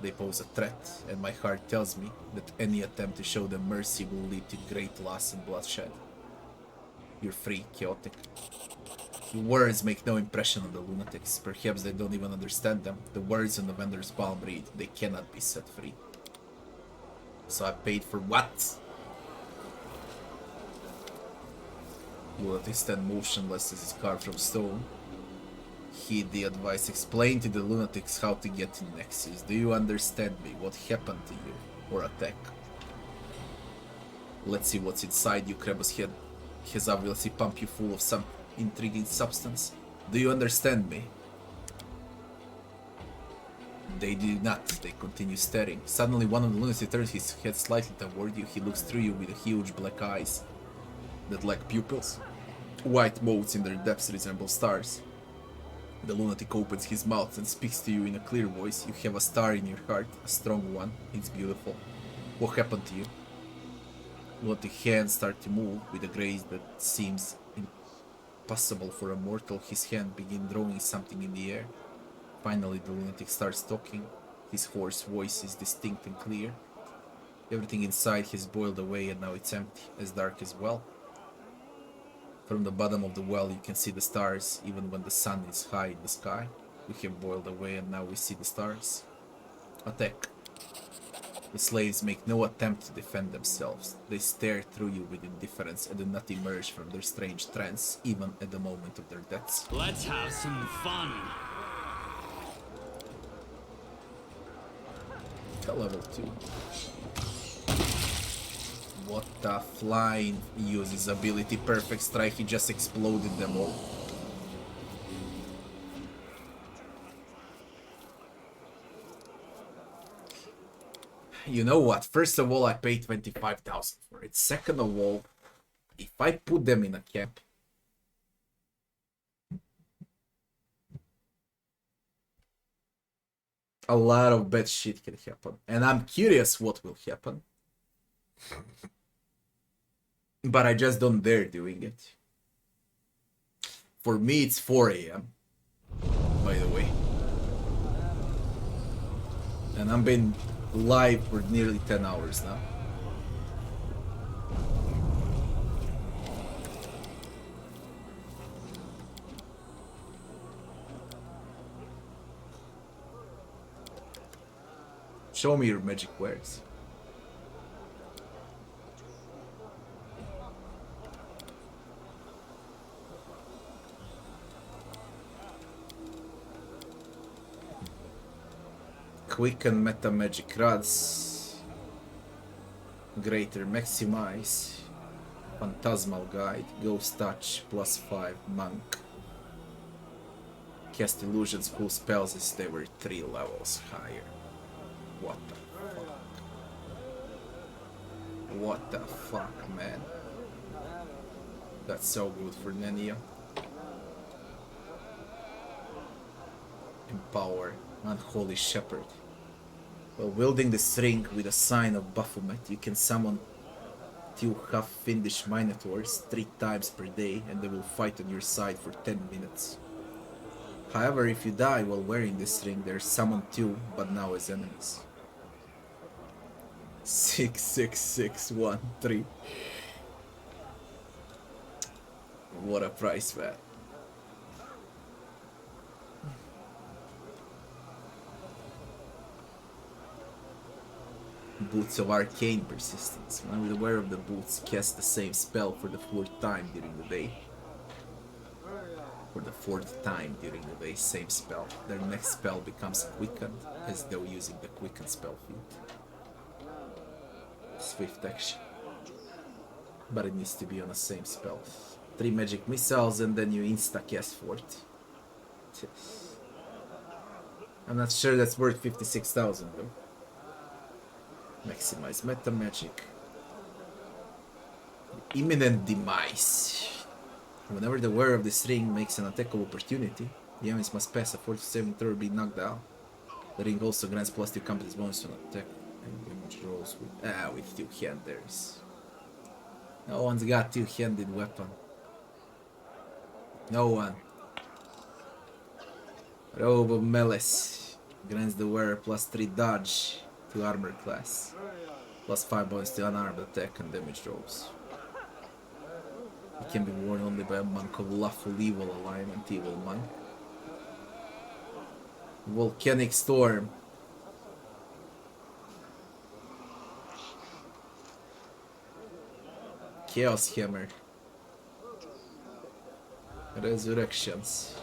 They pose a threat, and my heart tells me that any attempt to show them mercy will lead to great loss and bloodshed. You're free, chaotic. Your words make no impression on the lunatics. Perhaps they don't even understand them. The words on the vendor's palm read, they cannot be set free. So I paid for what? Lunatic stand motionless as is carved from stone. Heed the advice. Explain to the lunatics how to get to Nexus. Do you understand me? What happened to you? Or attack? Let's see what's inside you. Krebus head has obviously pumped you full of some intriguing substance. Do you understand me? They do not. They continue staring. Suddenly one of the lunatics turns his head slightly toward you. He looks through you with huge black eyes that lack pupils. White motes in their depths resemble stars. The lunatic opens his mouth and speaks to you in a clear voice. You have a star in your heart, a strong one. It's beautiful. What happened to you? Lunatic hands start to move with a grace that seems impossible for a mortal. His hand begins drawing something in the air. Finally, the lunatic starts talking. His hoarse voice is distinct and clear. Everything inside has boiled away and now it's empty, as dark as well. From the bottom of the well you can see the stars, even when the sun is high in the sky. We have boiled away and now we see the stars. Attack. The slaves make no attempt to defend themselves. They stare through you with indifference and do not emerge from their strange trance, even at the moment of their deaths. Let's have some fun! Level 2. What the flying uses ability perfect strike, he just exploded them all. You know what? First of all, I paid 25,000 for it. Second of all, if I put them in a camp, a lot of bad shit can happen. And I'm curious what will happen. But I just don't dare doing it. For me, it's 4 AM, by the way. And I've been live for nearly 10 hours now. Show me your magic wares. Quicken meta magic rods. Greater maximize. Phantasmal guide. Ghost touch +5 monk. Cast illusions full spells as they were 3 levels higher. What the fuck? What the fuck, man? That's so good for Nenia. Empower. Unholy Shepherd. While wielding the string with a sign of Baphomet, you can summon 2 half-fiendish minotaurs 3 times per day, and they will fight on your side for 10 minutes. However, if you die while wearing this ring, they're summoned too, but now as enemies. 66613. What a price, man. Boots of Arcane Persistence. When the wearer of the boots casts the same spell for the 4th time during the day. For the 4th time during the day, same spell. Their next spell becomes quickened, as though using the quicken spell field. Swift action. But it needs to be on the same spell. 3 magic missiles and then you insta-cast for it. I'm not sure that's worth 56,000 though. Maximize meta magic. Imminent demise. Whenever the wearer of this ring makes an attack of opportunity, the enemies must pass a 47 throw or be knocked down. The ring also grants +2 competence bonus on attack and damage rolls with 2-handers. No one's got 2-handed weapon. No one. Robe of Malice grants the wearer +3 dodge to armor class, +5 bonus to unarmed attack and damage rolls. It can be worn only by a monk of Lawful Evil alignment, Evil Monk. Volcanic Storm. Chaos Hammer. Resurrections.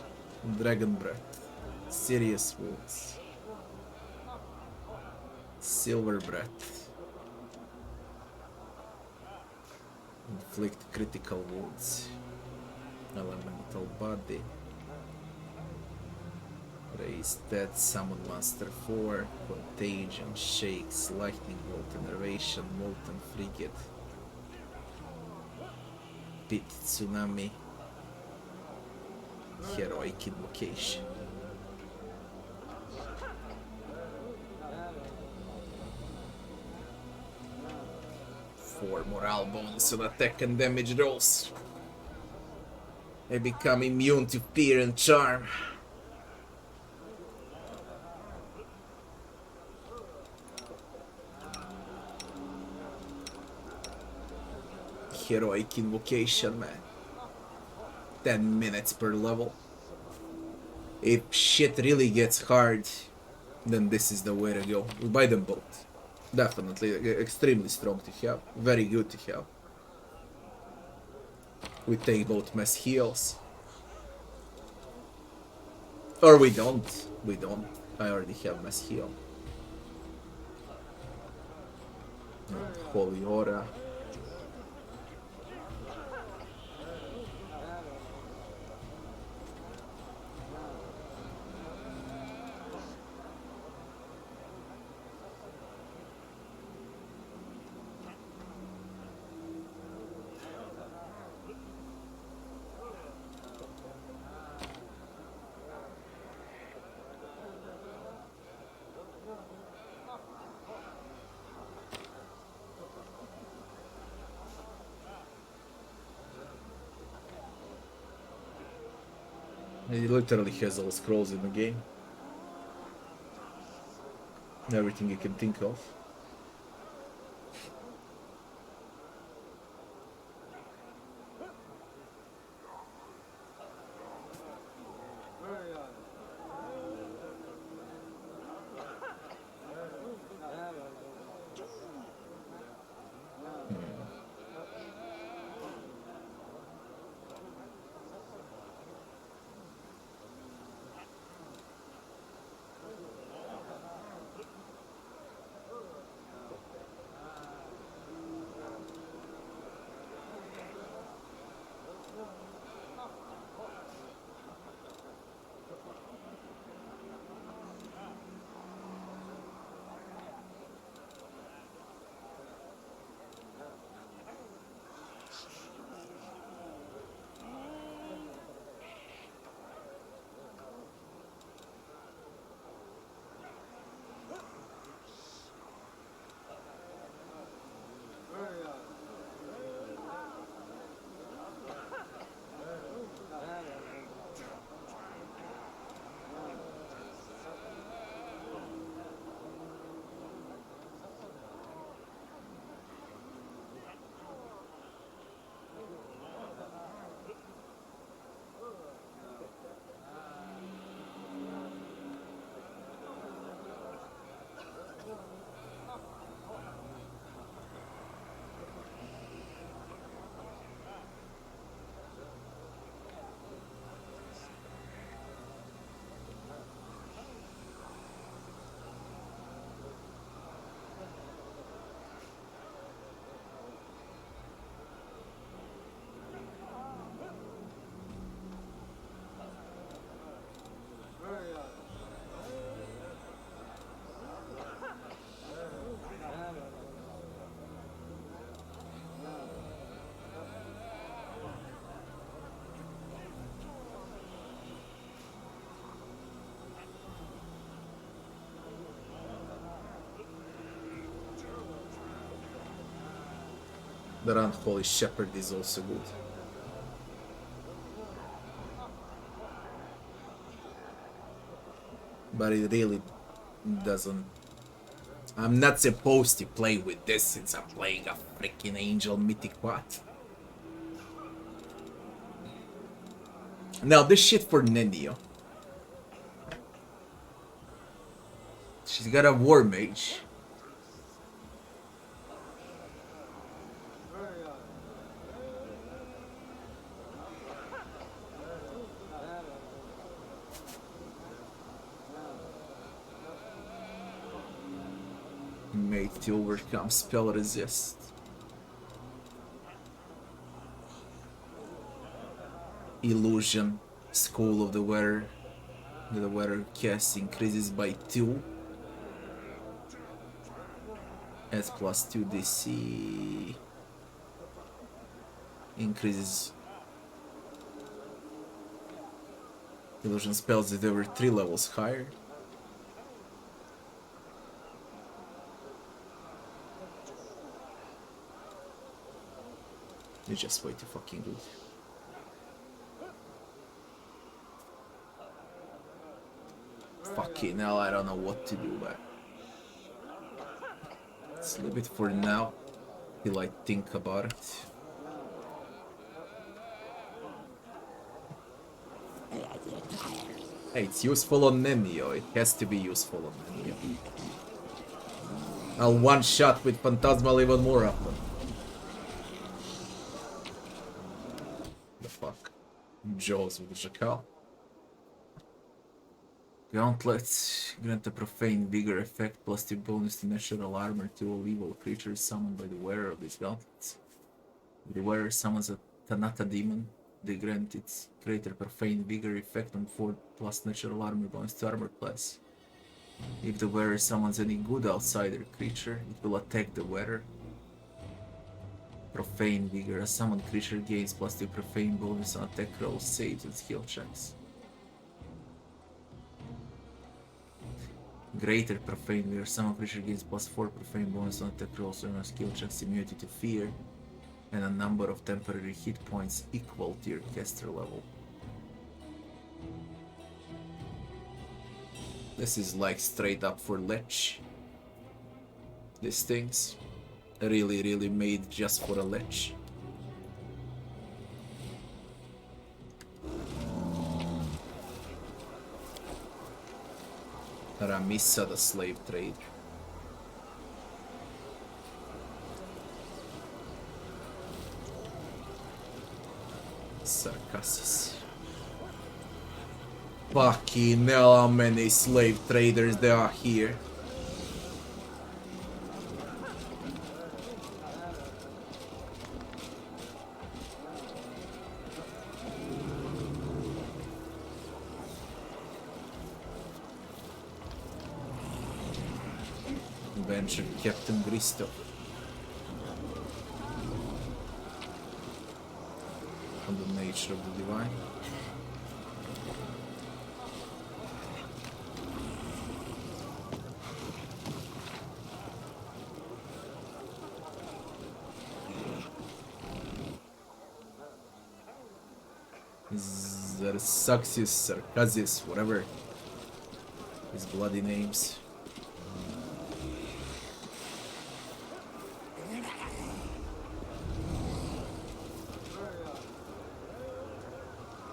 Dragon Breath. Serious Wounds. Silver Breath. Inflict critical wounds. Elemental Body. Raise Dead, Summon Monster 4. Contagion, Shakes, Lightning Bolt, Enervation, Molten Frigate. Pit Tsunami. Heroic Invocation. 4 morale bonus on attack and damage rolls. They become immune to fear and charm. Heroic Invocation, man. 10 minutes per level. If shit really gets hard, then this is the way to go. We buy them both. Definitely extremely strong to have. Very good to have. We take both mass heals. Or we don't. We don't. I already have mass heal. Holy Aura. He literally has all scrolls in the game. Everything you can think of. The Unholy Shepherd is also good. But it really doesn't... I'm not supposed to play with this since I'm playing a freaking Angel Mythic What? Now this shit for Nenio. She's got a War Mage. Made to overcome spell resist. Illusion, School of the Wearer. The Wearer cast increases by 2. Adds +2 DC. Increases illusion spells that over 3 levels higher. It's just way too fucking good. Fucking hell, I don't know what to do, but let's leave it for now till I think about it. Hey, it's useful on Nemio. It has to be useful on Nemio. I'll one shot with Phantasmal even more often. The fuck? Jaws with the Jackal. Gauntlet. Grant a profane vigor effect +2 bonus to natural armor to all evil creatures summoned by the wearer of these gauntlets. If the wearer summons a Tanata demon, they grant its greater profane vigor effect on 4 plus natural armor bonus to armor class. If the wearer summons any good outsider creature, it will attack the wearer. Profane vigor. A summoned creature gains +2 profane bonus on attack rolls, saves, and skill checks. Greater profane vigor. Summoned creature gains +4 profane bonus on attack rolls and skill checks, immunity to fear, and a number of temporary hit points equal to your caster level. This is like straight up for Lich. These things. Really made just for a Lich. Ramissa, the slave trader. Sarcasis. Fucking hell, how many slave traders there are here. Venture Captain Gristo. On the nature of the divine. Sarcasis, Sarcasis, whatever his bloody names.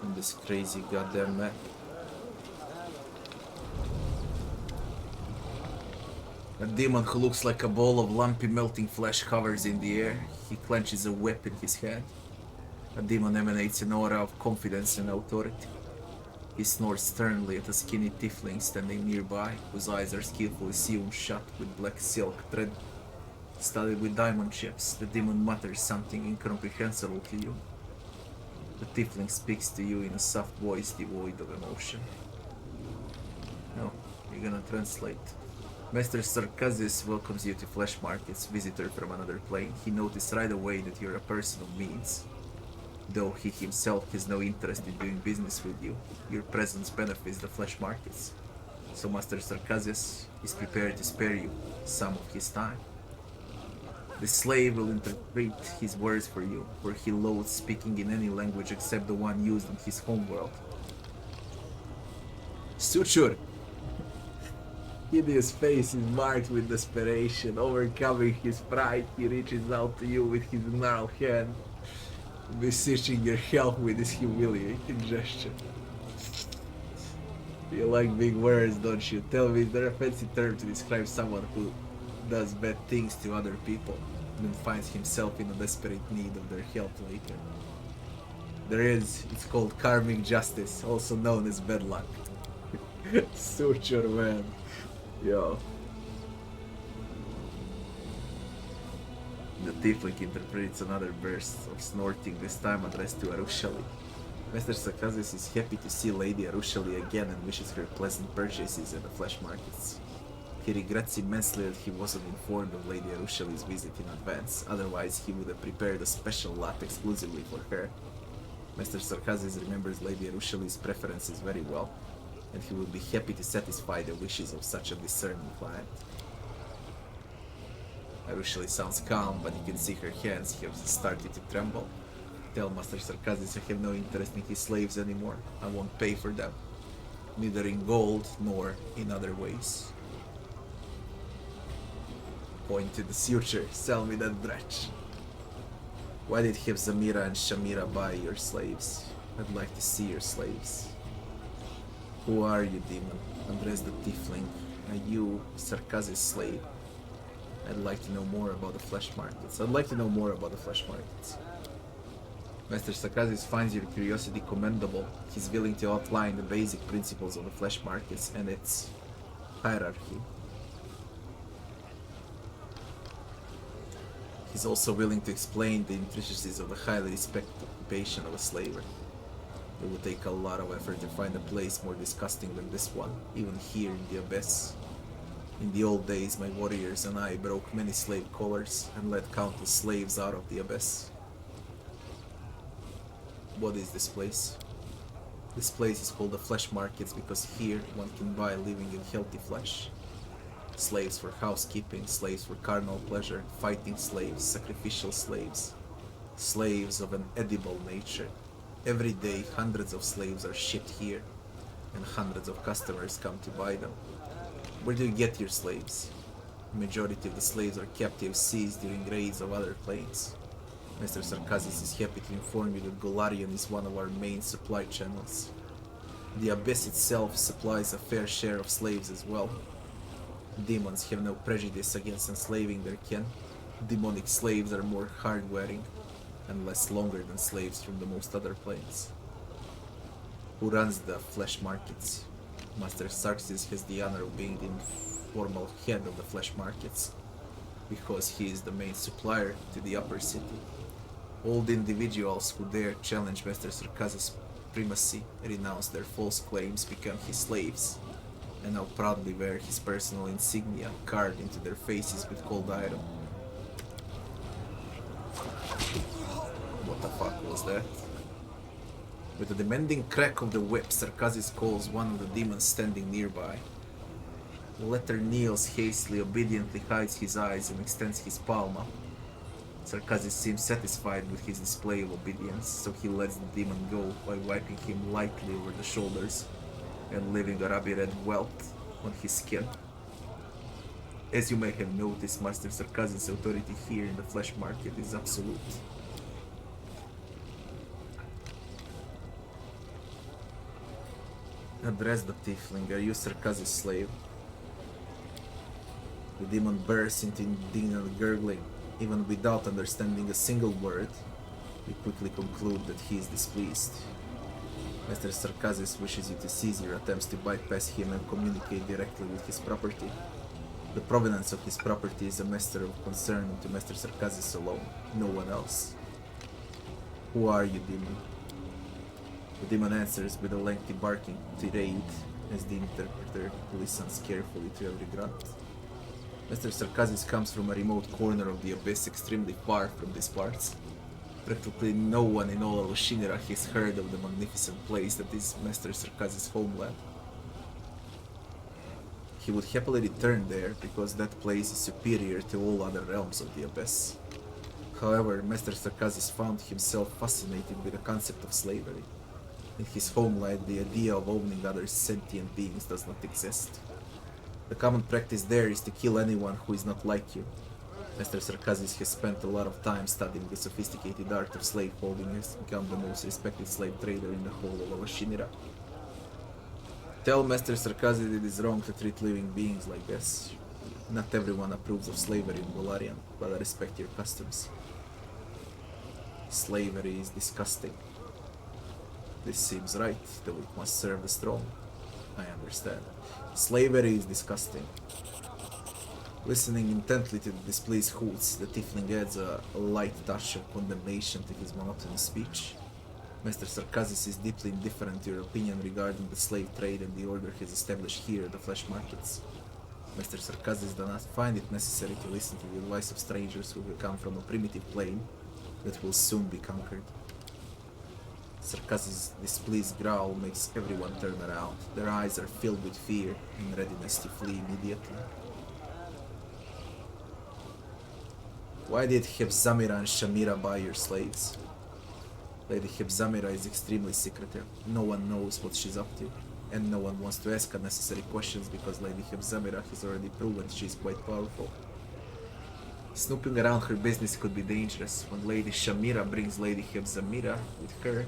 And this crazy goddamn man. A demon who looks like a ball of lumpy melting flesh hovers in the air. He clenches a whip in his hand. A demon emanates an aura of confidence and authority. He snorts sternly at a skinny tiefling standing nearby, whose eyes are skillfully sewn shut with black silk thread studded with diamond chips. The demon mutters something incomprehensible to you. The tiefling speaks to you in a soft voice devoid of emotion. No, you're gonna translate. Master Sarcasis welcomes you to Flesh Markets, visitor from another plane. He noticed right away that you're a person of means. Though he himself has no interest in doing business with you, your presence benefits the Flesh Markets. So Master Sarcasis is prepared to spare you some of his time. The slave will interpret his words for you, for he loathes speaking in any language except the one used in his homeworld. Suture! Hideous face is marked with desperation. Overcoming his pride, he reaches out to you with his gnarled hand, beseeching your help with this humiliating gesture. You like big words, don't you? Tell me, is there a fancy term to describe someone who does bad things to other people and then finds himself in a desperate need of their help later? There is. It's called karmic justice, also known as bad luck. Suture, man. Yo. The tiefling interprets another burst of snorting, this time addressed to Arushali. Master Sarcasis is happy to see Lady Arushali again and wishes her pleasant purchases at the Flesh Markets. He regrets immensely that he wasn't informed of Lady Arushali's visit in advance, otherwise he would have prepared a special lot exclusively for her. Master Sarcasis remembers Lady Arushali's preferences very well, and he will be happy to satisfy the wishes of such a discerning client. Arushali sounds calm, but you can see her hands have started to tremble. Tell Master Sarcasis I have no interest in his slaves anymore. I won't pay for them, neither in gold nor in other ways. Point to the suture, sell me that wretch. Why did have Zamira and Shamira buy your slaves? I'd like to see your slaves. Who are you, demon? Address the tiefling. Are you Sarcasis' slave? I'd like to know more about the Flesh Markets. Master Sarcasis finds your curiosity commendable. He's willing to outline the basic principles of the Flesh Markets and its hierarchy. He's also willing to explain the intricacies of the highly respected occupation of a slaver. It would take a lot of effort to find a place more disgusting than this one, even here in the Abyss. In the old days, my warriors and I broke many slave collars and let countless slaves out of the Abyss. What is this place? This place is called the Flesh Markets because here one can buy living and healthy flesh. Slaves for housekeeping, slaves for carnal pleasure, fighting slaves, sacrificial slaves, slaves of an edible nature. Every day hundreds of slaves are shipped here. and hundreds of customers come to buy them. Where do you get your slaves? The majority of the slaves are captives seized during raids of other planes. Mr. Sarcasis is happy to inform you that Golarion is one of our main supply channels. The Abyss itself supplies a fair share of slaves as well. Demons have no prejudice against enslaving their kin. Demonic slaves are more hard-wearing and less longer than slaves from the most other planes. Who runs the flesh markets? Master Sarcasis has the honor of being the informal head of the flesh markets, because he is the main supplier to the upper city. All the individuals who dare challenge Master Sarcasis' primacy renounce their false claims, become his slaves, and now proudly wear his personal insignia carved into their faces with cold iron. What the fuck was that? With a demanding crack of the whip, Sarcasis calls one of the demons standing nearby. The latter kneels hastily, obediently hides his eyes, and extends his palm up. Sarcasis seems satisfied with his display of obedience, so he lets the demon go by wiping him lightly over the shoulders and leaving a ruby red welt on his skin. As you may have noticed, Master Sarcasis' authority here in the flesh market is absolute. Address the tiefling. Are you Sarcasis' slave? The demon bursts into indignant gurgling. Even without understanding a single word, we quickly conclude that he is displeased. Master Sarcasis wishes you to cease your attempts to bypass him and communicate directly with his property. The provenance of his property is a matter of concern to Master Sarcasis alone, no one else. Who are you, demon? The demon answers with a lengthy barking tirade as the interpreter listens carefully to every grunt. Master Sarcasis comes from a remote corner of the Abyss extremely far from these parts. Practically no one in all of Shinra has heard of the magnificent place that is Master Sarcasis' homeland. He would happily return there because that place is superior to all other realms of the Abyss. However, Master Sarcasis found himself fascinated with the concept of slavery. In his homeland, the idea of owning other sentient beings does not exist. The common practice there is to kill anyone who is not like you. Master Sarcasis has spent a lot of time studying the sophisticated art of slaveholding and has become the most respected slave trader in the whole of Shinra. Tell Master Sarcasis it is wrong to treat living beings like this. Not everyone approves of slavery in Golarion, but I respect your customs. Slavery is disgusting. This seems right, though it must serve the strong. I understand. Slavery is disgusting. Listening intently to the displeased hoots, the tiefling adds a light touch of condemnation to his monotonous speech. Master Sarcasis is deeply indifferent to your opinion regarding the slave trade and the order he has established here at the flesh markets. Master Sarcasis does not find it necessary to listen to the advice of strangers who will come from a primitive plane that will soon be conquered. Sarcasis' displeased growl makes everyone turn around. Their eyes are filled with fear and readiness to flee immediately. Why did Hebzamira and Shamira buy your slaves? Lady Hebzamira is extremely secretive. No one knows what she's up to, and no one wants to ask unnecessary questions because Lady Hebzamira has already proven she's quite powerful. Snooping around her business could be dangerous. When Lady Shamira brings Lady Hebzamira with her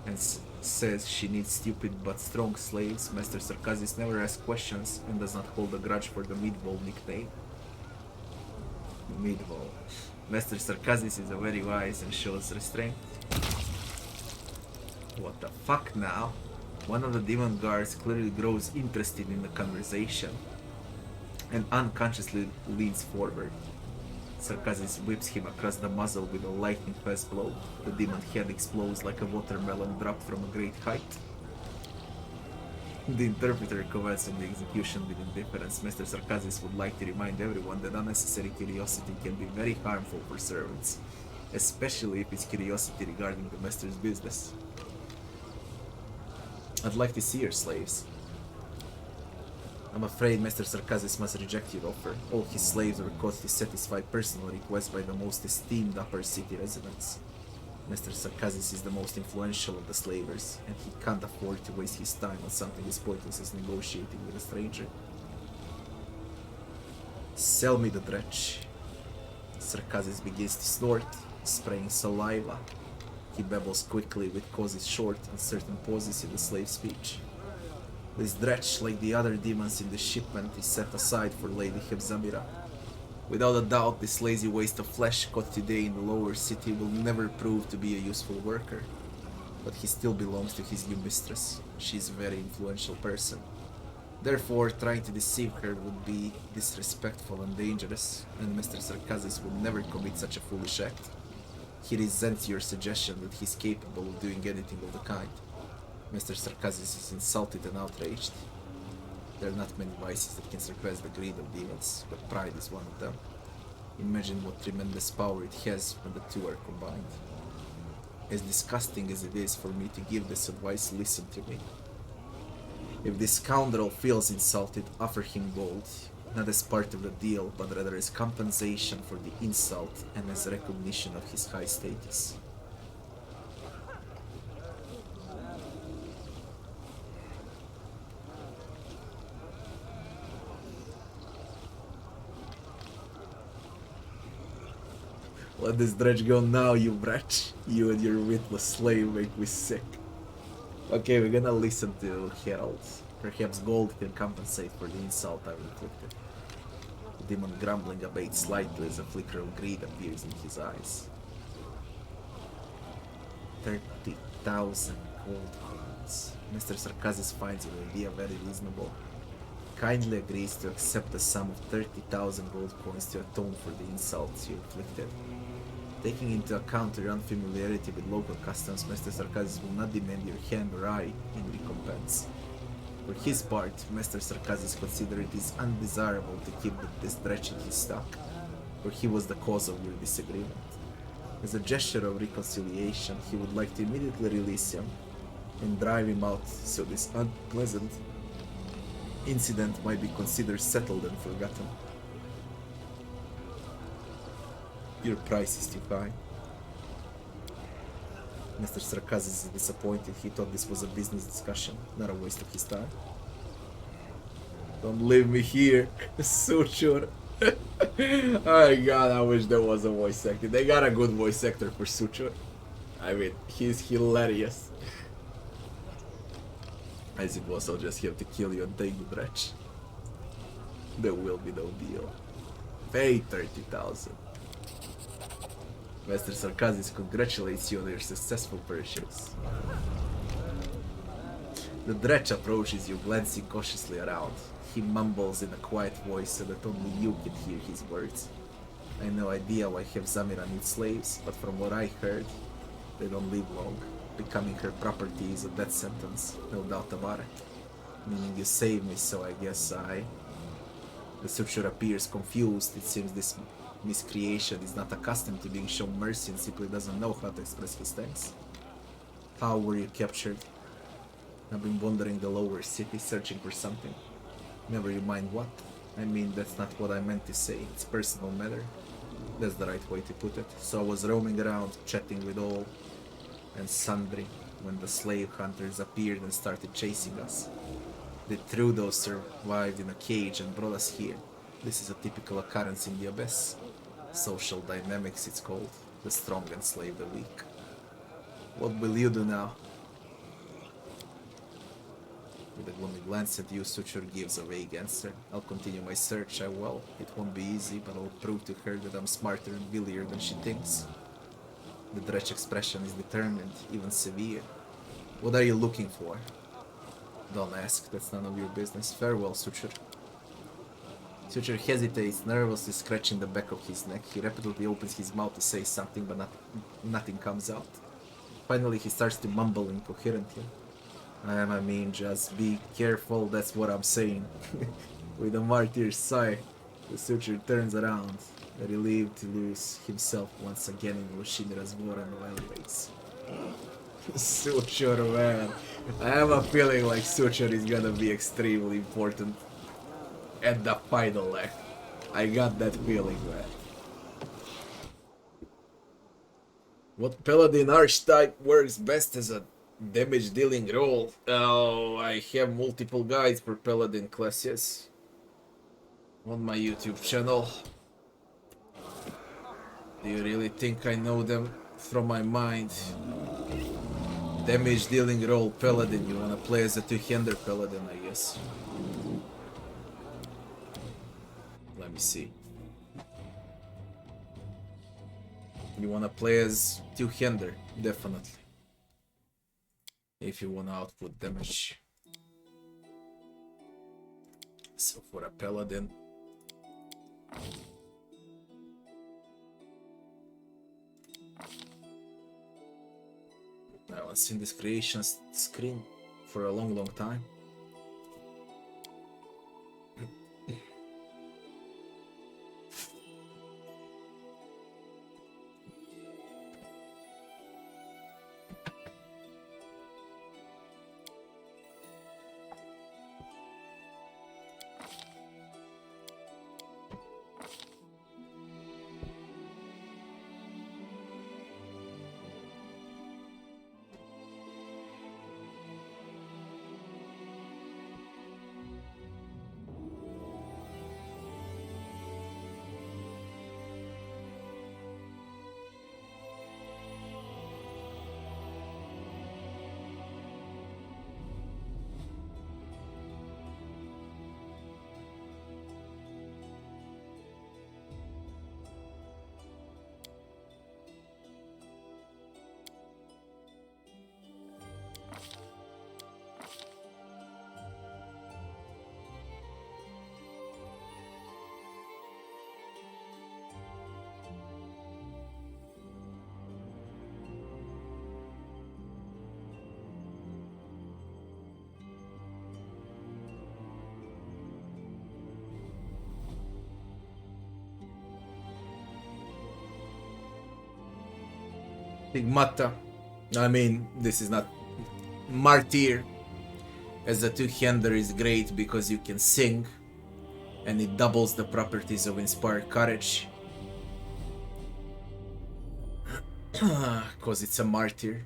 and says she needs stupid but strong slaves, Master Sarcasis never asks questions and does not hold a grudge for the Meatball nickname. Meatball. Master Sarcasis is a very wise and shows restraint. What the fuck now? One of the demon guards clearly grows interested in the conversation and unconsciously leans forward. Sarcasis whips him across the muzzle with a lightning fast blow. The demon head explodes like a watermelon dropped from a great height. The interpreter comments on the execution with indifference. Master Sarcasis would like to remind everyone that unnecessary curiosity can be very harmful for servants, especially if it's curiosity regarding the master's business. I'd like to see your slaves. I'm afraid Master Sarcasis must reject your offer. All his slaves were caught to satisfy personal requests by the most esteemed upper city residents. Mr. Sarcasis is the most influential of the slavers, and he can't afford to waste his time on something as pointless as negotiating with a stranger. Sell me the dretch. Sarcasis begins to snort, spraying saliva. He babbles quickly with causes short, uncertain pauses in the slave speech. This dretch, like the other demons in the shipment, is set aside for Lady Hebzamira. Without a doubt, this lazy waste of flesh caught today in the lower city will never prove to be a useful worker. But he still belongs to his new mistress. She is a very influential person. Therefore, trying to deceive her would be disrespectful and dangerous, and Mr. Sarcasis would never commit such a foolish act. He resents your suggestion that he's capable of doing anything of the kind. Mr. Sarcasis is insulted and outraged. There are not many vices that can surpass the greed of demons, but pride is one of them. Imagine what tremendous power it has when the two are combined. As disgusting as it is for me to give this advice, listen to me. If this scoundrel feels insulted, offer him gold, not as part of the deal, but rather as compensation for the insult and as recognition of his high status. Let this dredge go now, you wretch. You and your witless slave make me sick. Okay, we're gonna listen to Herald. Perhaps gold can compensate for the insult I've inflicted. The demon grumbling abates slightly as a flicker of greed appears in his eyes. 30,000 gold coins. Mr. Sarcasis finds your idea very reasonable. Kindly agrees to accept the sum of 30,000 gold coins to atone for the insults you inflicted. Taking into account your unfamiliarity with local customs, Mr. Sarcasis will not demand your hand or eye in recompense. For his part, Mr. Sarcasis considers it is undesirable to keep this dretch in his stock, for he was the cause of your disagreement. As a gesture of reconciliation, he would like to immediately release him and drive him out, so this unpleasant incident might be considered settled and forgotten. Your price is too high. Mr. Sarcasis is disappointed. He thought this was a business discussion, not a waste of his time. Don't leave me here, Suture. Oh my god, I wish there was a voice actor. They got a good voice actor for Suture. I mean, he's hilarious. I suppose I'll just have to kill you and take the dretch. There will be no deal. Pay 30,000. Mr. Sarcasis congratulates you on your successful purchase. The dretch approaches you, glancing cautiously around. He mumbles in a quiet voice so that only you can hear his words. I have no idea why Hebzamira needs slaves, but from what I heard, they don't live long. Becoming her property is a death sentence, no doubt about it. Meaning you saved me, so I guess I... The Suture appears confused. It seems this miscreation is not accustomed to being shown mercy and simply doesn't know how to express his thanks. How were you captured? I've been wandering the lower city searching for something. Never you mind what. I mean, that's not what I meant to say. It's personal matter. That's the right way to put it. So I was roaming around, chatting with all and sundry, when the slave hunters appeared and started chasing us. The Trudeau survived in a cage and brought us here. This is a typical occurrence in the Abyss. Social dynamics, it's called. The strong enslave the weak. What will you do now? With a gloomy glance at you, Suture gives a vague answer. I'll continue my search, I will. It won't be easy, but I'll prove to her that I'm smarter and willier than she thinks. The dretch expression is determined, even severe. What are you looking for? Don't ask, that's none of your business. Farewell, Suture. Suture hesitates, nervously scratching the back of his neck. He rapidly opens his mouth to say something, but nothing comes out. Finally, he starts to mumble incoherently. I mean, just be careful, that's what I'm saying. With a martyr's sigh, the Suture turns around, relieved to lose himself once again in Lucindra's war and wild race. Suture, man. I have a feeling like Suture is gonna be extremely important at the final act. I got that feeling, man. What Paladin archetype works best as a damage dealing role? Oh, I have multiple guides for Paladin classes on my YouTube channel. Do you really think I know them from my mind? Damage dealing role Paladin. You wanna play as a two-hander Paladin, I guess. Let me see. You wanna play as two-hander, definitely. If you wanna output damage. So for a Paladin. I haven't seen this creation screen for a long time. Stigmata. I mean, this is not Martyr as a two-hander is great because you can sing and it doubles the properties of Inspired Courage. Because it's a Martyr.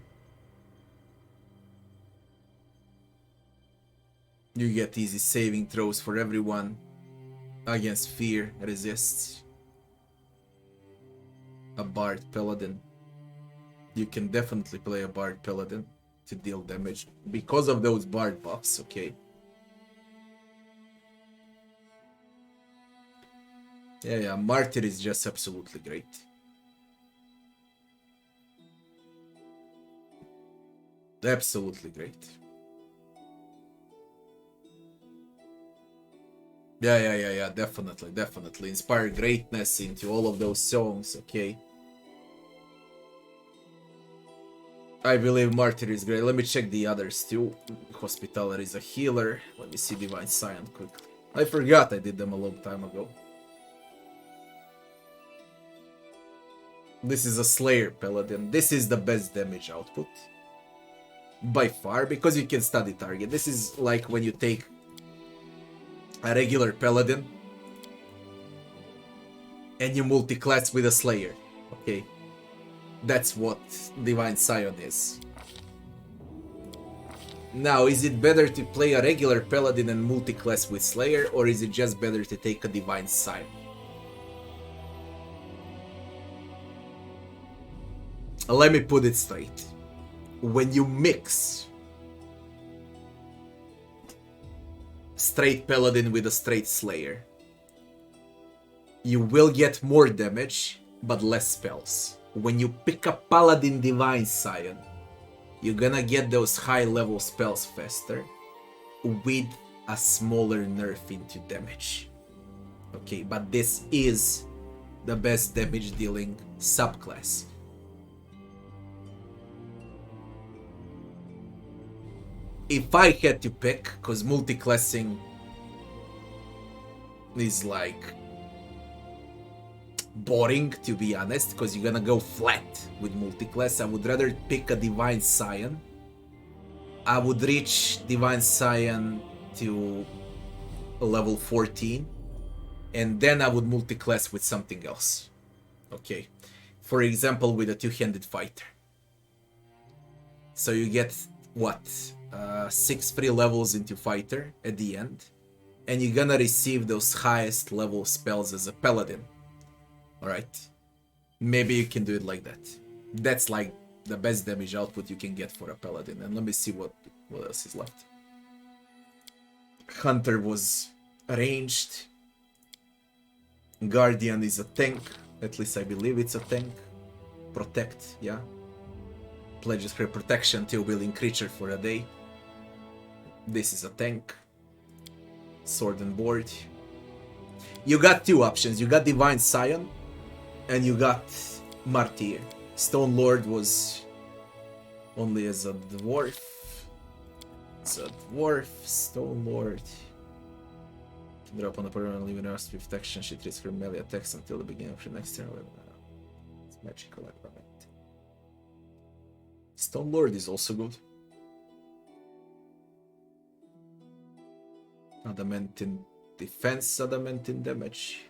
You get easy saving throws for everyone. Against fear, resists. A Bard Paladin. You can definitely play a Bard Paladin to deal damage because of those Bard buffs, okay? Yeah, Martyr is just absolutely great. Absolutely great. Yeah, definitely. Inspire greatness into all of those songs, okay? I believe Martyr is great. Let me check the others too. Hospitaller is a healer. Let me see Divine Scion quickly. I forgot I did them a long time ago. This is a Slayer Paladin. This is the best damage output. By far, because you can study target. This is like when you take a regular Paladin and you multi-class with a Slayer. Okay. That's what Divine Scion is. Now, is it better to play a regular Paladin and multi-class with Slayer, or is it just better to take a Divine Scion? Let me put it straight. When you mix straight Paladin with a straight Slayer, you will get more damage, but less spells. When you pick up Paladin Divine Scion, you're gonna get those high level spells faster with a smaller nerf into damage. Okay, but this is the best damage dealing subclass. If I had to pick, cause multi-classing is like boring, to be honest, because you're gonna go flat with multi-class. I would rather pick a Divine Scion. I would reach Divine Scion to level 14 and then I would multi-class with something else. Okay, For example, with a two-handed fighter. So you get, what, 6 free levels into fighter at the end. And you're gonna receive those highest level spells as a paladin. Alright? Maybe you can do it like that. That's like the best damage output you can get for a paladin. And let me see what else is left. Hunter was ranged. Guardian is a tank. At least I believe it's a tank. Protect, yeah. Pledges her protection till willing creature for a day. This is a tank. Sword and board. You got 2 options. You got Divine Scion and you got Martyr. Stone Lord was only as a dwarf. It's a dwarf. Stone Lord. Can drop on a permanent living earth with protection. She treats her melee attacks until the beginning of her next turn. It's magical element. Stone Lord is also good. Adamantine defense, adamantine damage.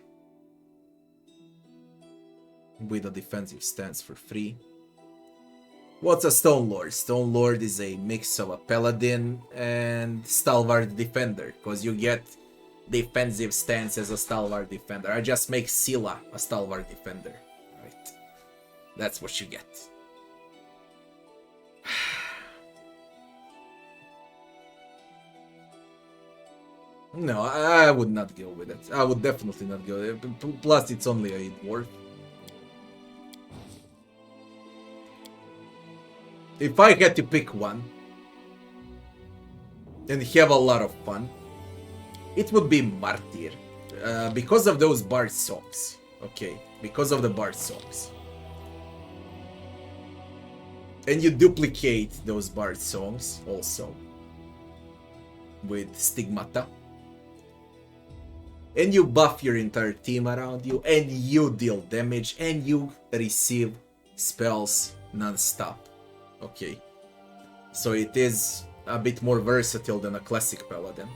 With a defensive stance for free. What's a Stone Lord? Stone Lord is a mix of a Paladin and Stalwart Defender, because you get defensive stance as a Stalwart Defender. I just make Scylla a Stalwart Defender. Right. That's what you get. No, I would not go with it. I would definitely not go with it. Plus, it's only a dwarf. If I had to pick one and have a lot of fun, it would be Martyr. Because of those bard songs. Okay, because of the bard songs. And you duplicate those bard songs also with Stigmata. And you buff your entire team around you, and you deal damage, and you receive spells non-stop. Okay. So it is a bit more versatile than a classic Paladin.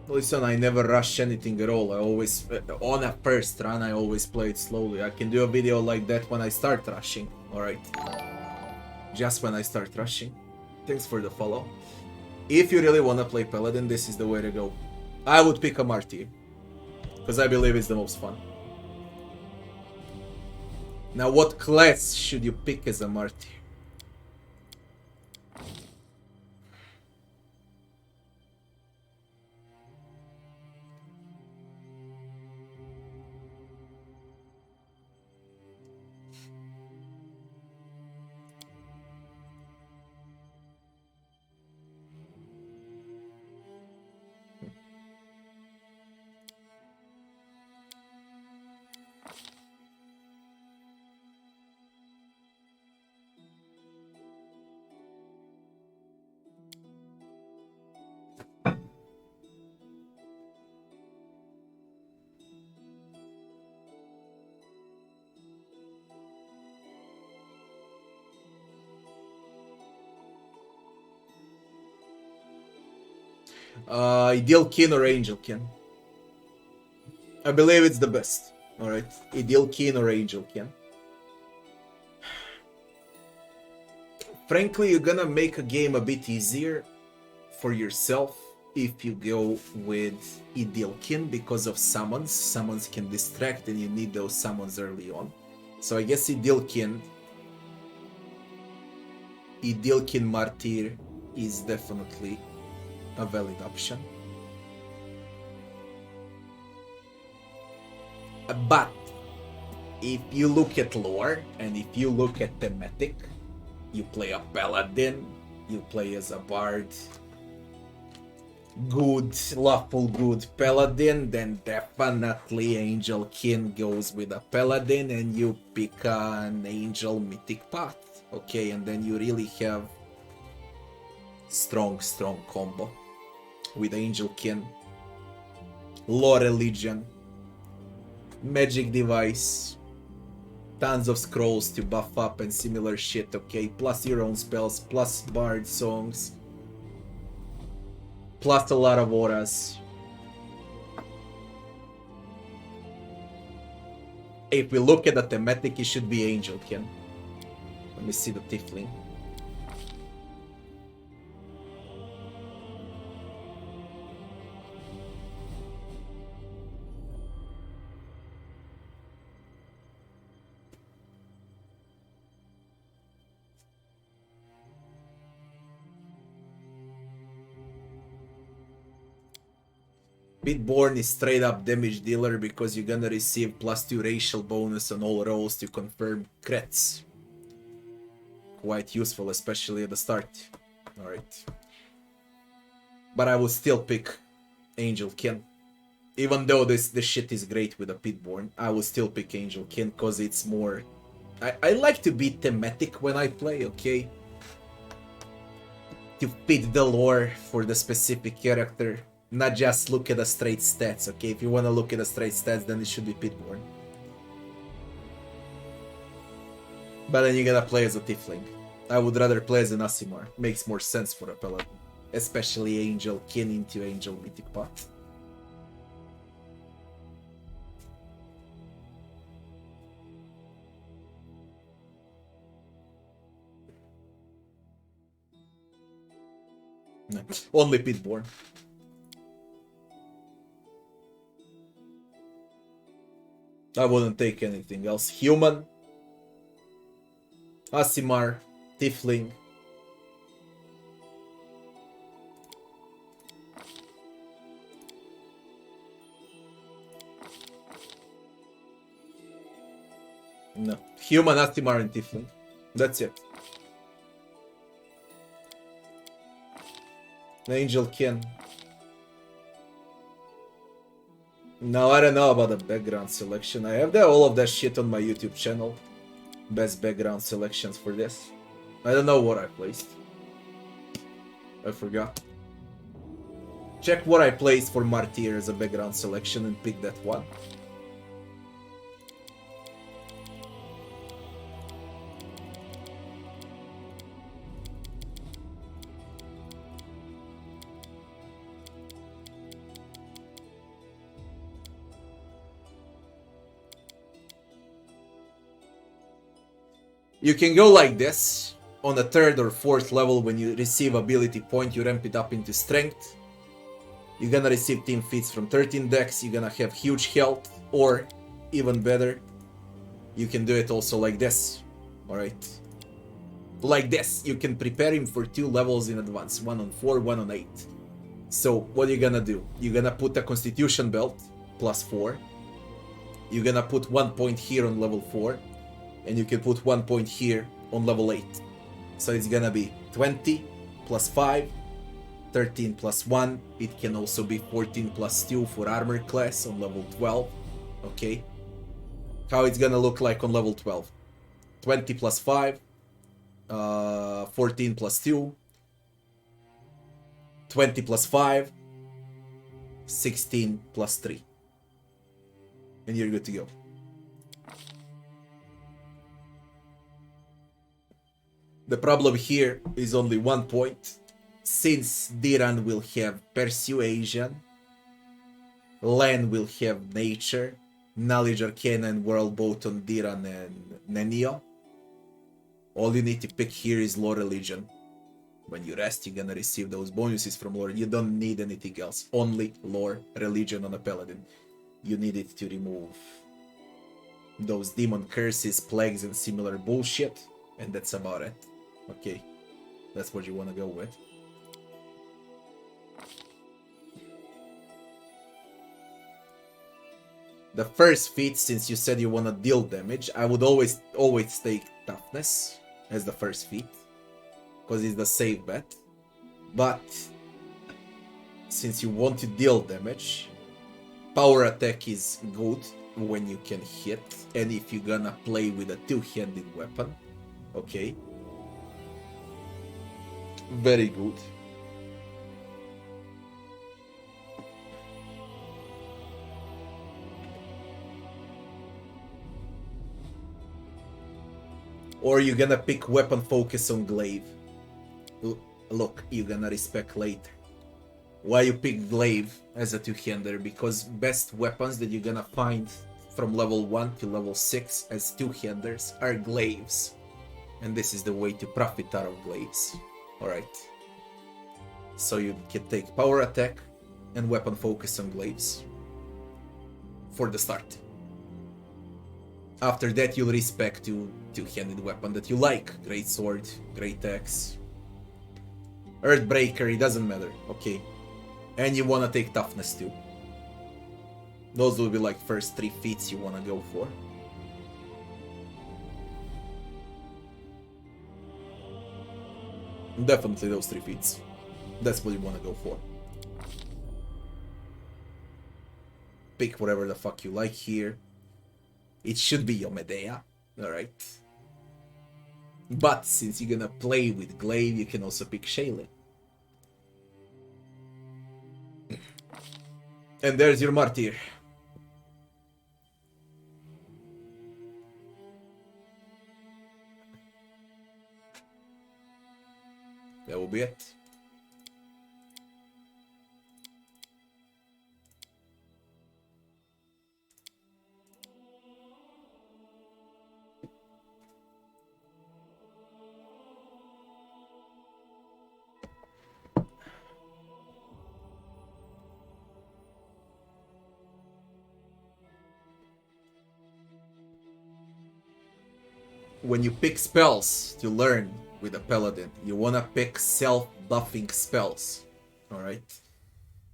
Listen, I never rush anything at all. I always, on a first run, I always play it slowly. I can do a video like that when I start rushing. Alright. Just when I start rushing. Thanks for the follow. If you really wanna play Paladin, this is the way to go. I would pick a Martyr. Because I believe it's the most fun. Now, what class should you pick as a Martyr? Ideal Kin or Angel Kin? I believe it's the best. Alright. Ideal Kin or Angel Kin? Frankly, you're gonna make a game a bit easier for yourself if you go with Ideal Kin because of summons. Summons can distract and you need those summons early on. So I guess Ideal Kin Martyr is definitely a valid option. But if you look at lore and if you look at thematic, you play a Paladin, you play as a bard, good, lawful good Paladin, then definitely Angel Kin goes with a Paladin and you pick an Angel Mythic Path. Okay, and then you really have strong combo with Angel Kin, Lore Religion, Magic Device, tons of scrolls to buff up and similar shit, okay? Plus your own spells, plus bard songs, plus a lot of auras. If we look at the thematic, it should be Angel Ken. Let me see the Tiefling. Bitborn is straight up damage dealer because you're gonna receive +2 racial bonus on all rolls to confirm crits. Quite useful, especially at the start. Alright. But I would still pick Angel Ken. Even though this shit is great with a Pitborn, I would still pick Angel Ken because it's more... I like to be thematic when I play, okay? To fit the lore for the specific character. Not just look at the straight stats, okay? If you want to look at the straight stats, then it should be Pitborn. But then you gotta play as a Tiefling. I would rather play as an Aasimar. Makes more sense for a Paladin. Especially Angel Kin into Angel Mythic Path. No, only Pitborn. I wouldn't take anything else. Human, Aasimar, Tiefling. No. Human, Aasimar, and Tiefling. That's it. Angel Ken. No, I don't know about the background selection. I have all of that shit on my YouTube channel. Best background selections for this. I don't know what I placed. I forgot. Check what I placed for Martyr as a background selection and pick that one. You can go like this. On the 3rd or 4th level, when you receive ability point, you ramp it up into strength. You're gonna receive team feats from 13 decks, you're gonna have huge health, or even better, you can do it also like this. Alright. Like this, you can prepare him for 2 levels in advance, 1 on 4, 1 on 8. So, what are you gonna do? You're gonna put a Constitution belt, +4. You're gonna put 1 point here on level 4. And you can put 1 point here on level 8. So it's gonna be 20 plus 5, 13 plus 1. It can also be 14 plus 2 for armor class on level 12. Okay. How it's gonna look like on level 12. 20 plus 5, 14 plus 2, 20 plus 5, 16 plus 3. And you're good to go. The problem here is only 1 point. Since Diran will have Persuasion, Len will have Nature, Knowledge Arcana and World both on Diran and Nenio. All you need to pick here is Lore Religion. When you rest, you're gonna receive those bonuses from Lore. You don't need anything else. Only Lore Religion on a Paladin. You need it to remove those demon curses, plagues, and similar bullshit. And that's about it. Okay, that's what you want to go with. The first feat, since you said you want to deal damage, I would always take Toughness as the first feat, because it's the safe bet. But since you want to deal damage, Power Attack is good when you can hit, and if you're gonna play with a two-handed weapon, okay. Very good. Or you're gonna pick weapon focus on glaive. Look, you're gonna respect later. Why you pick glaive as a two-hander? Because best weapons that you're gonna find from level 1 to level 6 as two-handers are glaives. And this is the way to profit out of glaives. Alright. So you can take power attack and weapon focus on glaives. For the start. After that you'll respect to two-handed weapon that you like. Great sword, great axe, Earthbreaker, it doesn't matter, okay. And you wanna take toughness too. Those will be like first 3 feats you wanna go for. Definitely those 3 feats. That's what you wanna go for. Pick whatever the fuck you like here. It should be your Medea, alright. But since you're gonna play with glaive, you can also pick Shaylin. And there's your martyr. That will be it. When you pick spells to learn with a Paladin, you wanna pick self-buffing spells, alright?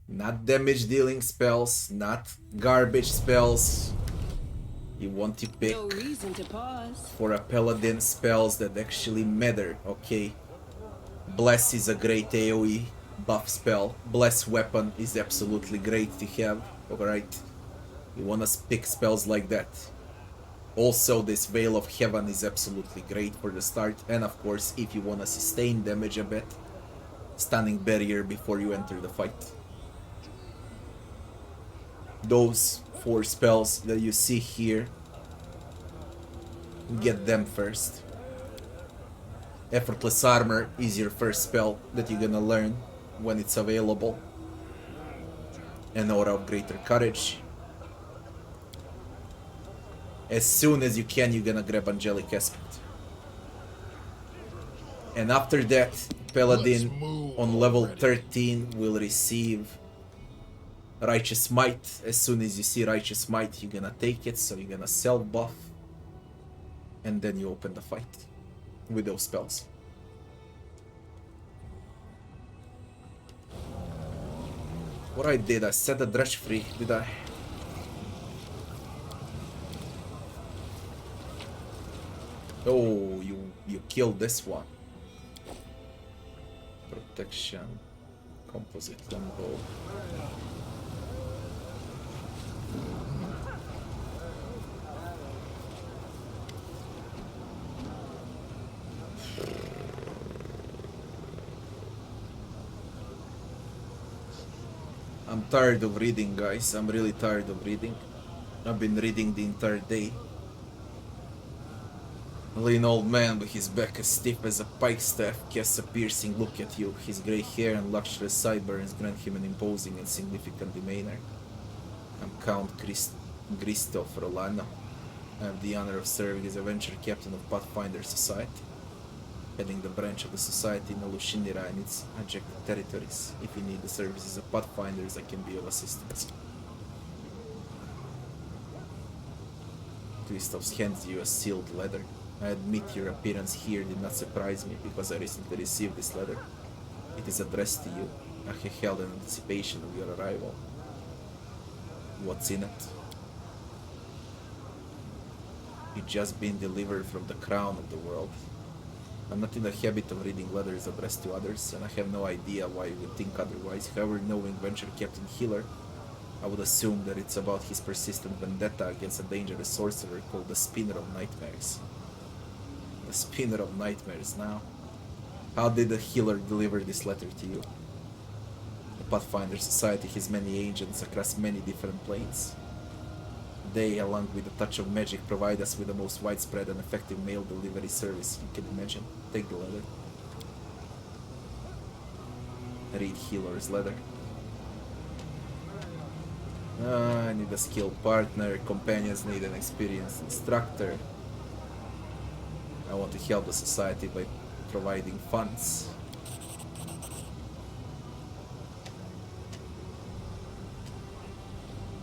Not damage-dealing spells, not garbage spells. You want to pick, No reason to pause. for a Paladin, spells that actually matter, okay? Bless is a great AoE buff spell. Bless weapon is absolutely great to have, alright? You wanna pick spells like that. Also, this Veil of Heaven is absolutely great for the start, and of course, if you wanna sustain damage a bit, Stunning Barrier before you enter the fight. Those 4 spells that you see here, get them first. Effortless Armor is your first spell that you're gonna learn when it's available. An Aura of Greater Courage. As soon as you can, you're gonna grab Angelic Aspect. And after that, Paladin on level 13 will receive Righteous Might. As soon as you see Righteous Might, you're gonna take it, so you're gonna self-buff. And then you open the fight with those spells. What I did, I set the dredge free, did I? Oh, you killed this one. Protection. Composite longbow. I'm tired of reading, guys. I'm really tired of reading. I've been reading the entire day. A lean old man with his back as stiff as a pikestaff casts a piercing look at you. His grey hair and luxurious sideburns grant him an imposing and significant demeanor. I'm Count Christoph Rolano. I have the honor of serving as a venture captain of Pathfinder Society, heading the branch of the society in Alushinira and its adjacent territories. If you need the services of Pathfinders, I can be of assistance. Christoph's hands you a sealed letter. I admit your appearance here did not surprise me, because I recently received this letter. It is addressed to you. I have held in anticipation of your arrival. What's in it? You've just been delivered from the crown of the world. I'm not in the habit of reading letters addressed to others, and I have no idea why you would think otherwise. However, knowing Venture Captain Healer, I would assume that it's about his persistent vendetta against a dangerous sorcerer called the Spinner of Nightmares. The Spinner of Nightmares now. How did the Healer deliver this letter to you? The Pathfinder Society has many agents across many different planes. they, along with a touch of magic, provide us with the most widespread and effective mail delivery service you can imagine. Take the letter. Read healer's letter. I need a skilled partner. Companions need an experienced instructor. I want to help the society by providing funds.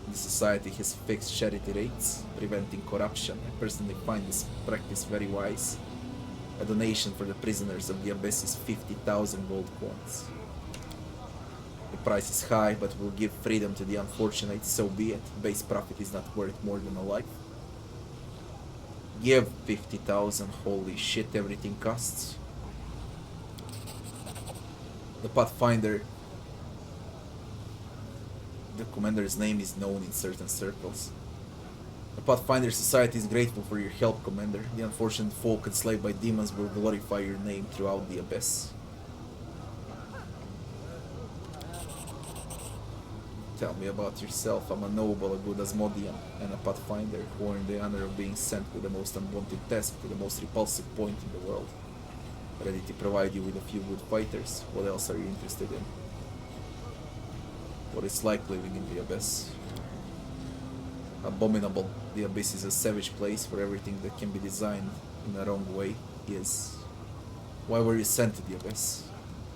The society has fixed charity rates, preventing corruption. I personally find this practice very wise. A donation for the prisoners of the Abyss is 50,000 gold coins. The price is high, but will give freedom to the unfortunate, so be it. Base profit is not worth more than a life. Give 50,000, holy shit, everything costs. The Pathfinder, the commander's name is known in certain circles. The Pathfinder Society is grateful for your help, Commander. The unfortunate folk enslaved by demons will glorify your name throughout the Abyss. Tell me about yourself. I'm a noble, a good Asmodean, and a Pathfinder who earned the honor of being sent with the most unwanted task to the most repulsive point in the world. Ready to provide you with a few good fighters. What else are you interested in? What it's like living in the Abyss. Abominable. The Abyss is a savage place where everything that can be designed in a wrong way is. Why were you sent to the Abyss?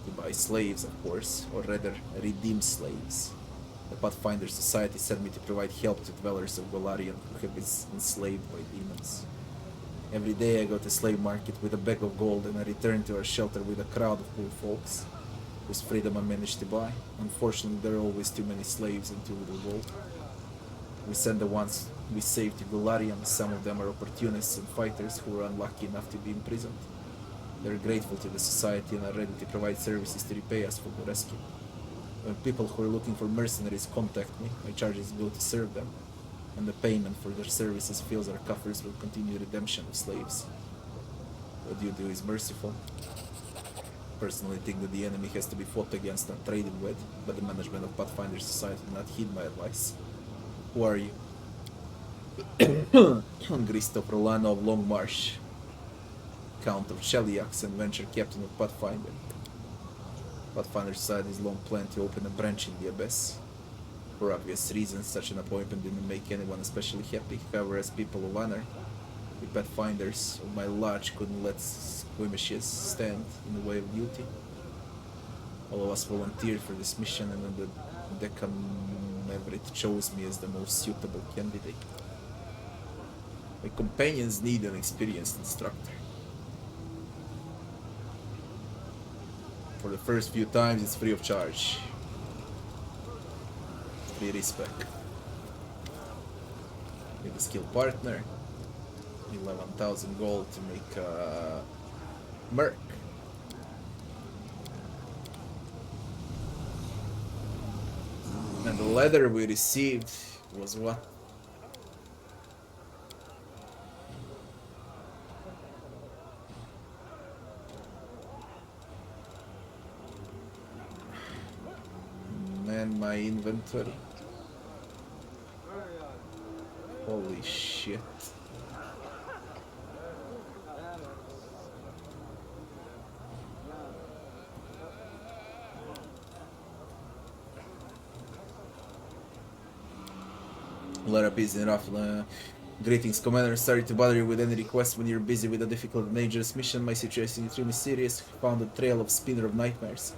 To buy slaves, of course, or rather, redeem slaves. The Pathfinder Society sent me to provide help to dwellers of Golarion who have been enslaved by demons. Every day I go to slave market with a bag of gold and I return to our shelter with a crowd of poor folks whose freedom I managed to buy. Unfortunately, there are always too many slaves and too little gold. We send the ones we save to Golarion. Some of them are opportunists and fighters who were unlucky enough to be imprisoned. They are grateful to the society and are ready to provide services to repay us for the rescue. When people who are looking for mercenaries contact me, my charges go to serve them, and the payment for their services fills our coffers with continued redemption of slaves. What you do is merciful. Personally think that the enemy has to be fought against and traded with, but the management of Pathfinder Society did not heed my advice. Who are you? Christoph Rolano of Longmarsh, Count of Sheliax and Venture Captain of Pathfinder. Pathfinder Society has long planned to open a branch in the Abyss. For obvious reasons, such an appointment didn't make anyone especially happy. However, as people of honor, the Pathfinders of my lodge couldn't let skirmishes stand in the way of duty. All of us volunteered for this mission, and then the Decamvirate chose me as the most suitable candidate. My companions need an experienced instructor. For the first few times, it's free of charge. Free respect. Need a skilled partner. 11,000 gold to make a merc. And the letter we received was what? Man, my inventory. Holy shit. Letter is enough. Greetings, Commander. Sorry to bother you with any requests when you're busy with a difficult and dangerous mission. My situation is extremely serious. Found a trail of Spinner of Nightmares.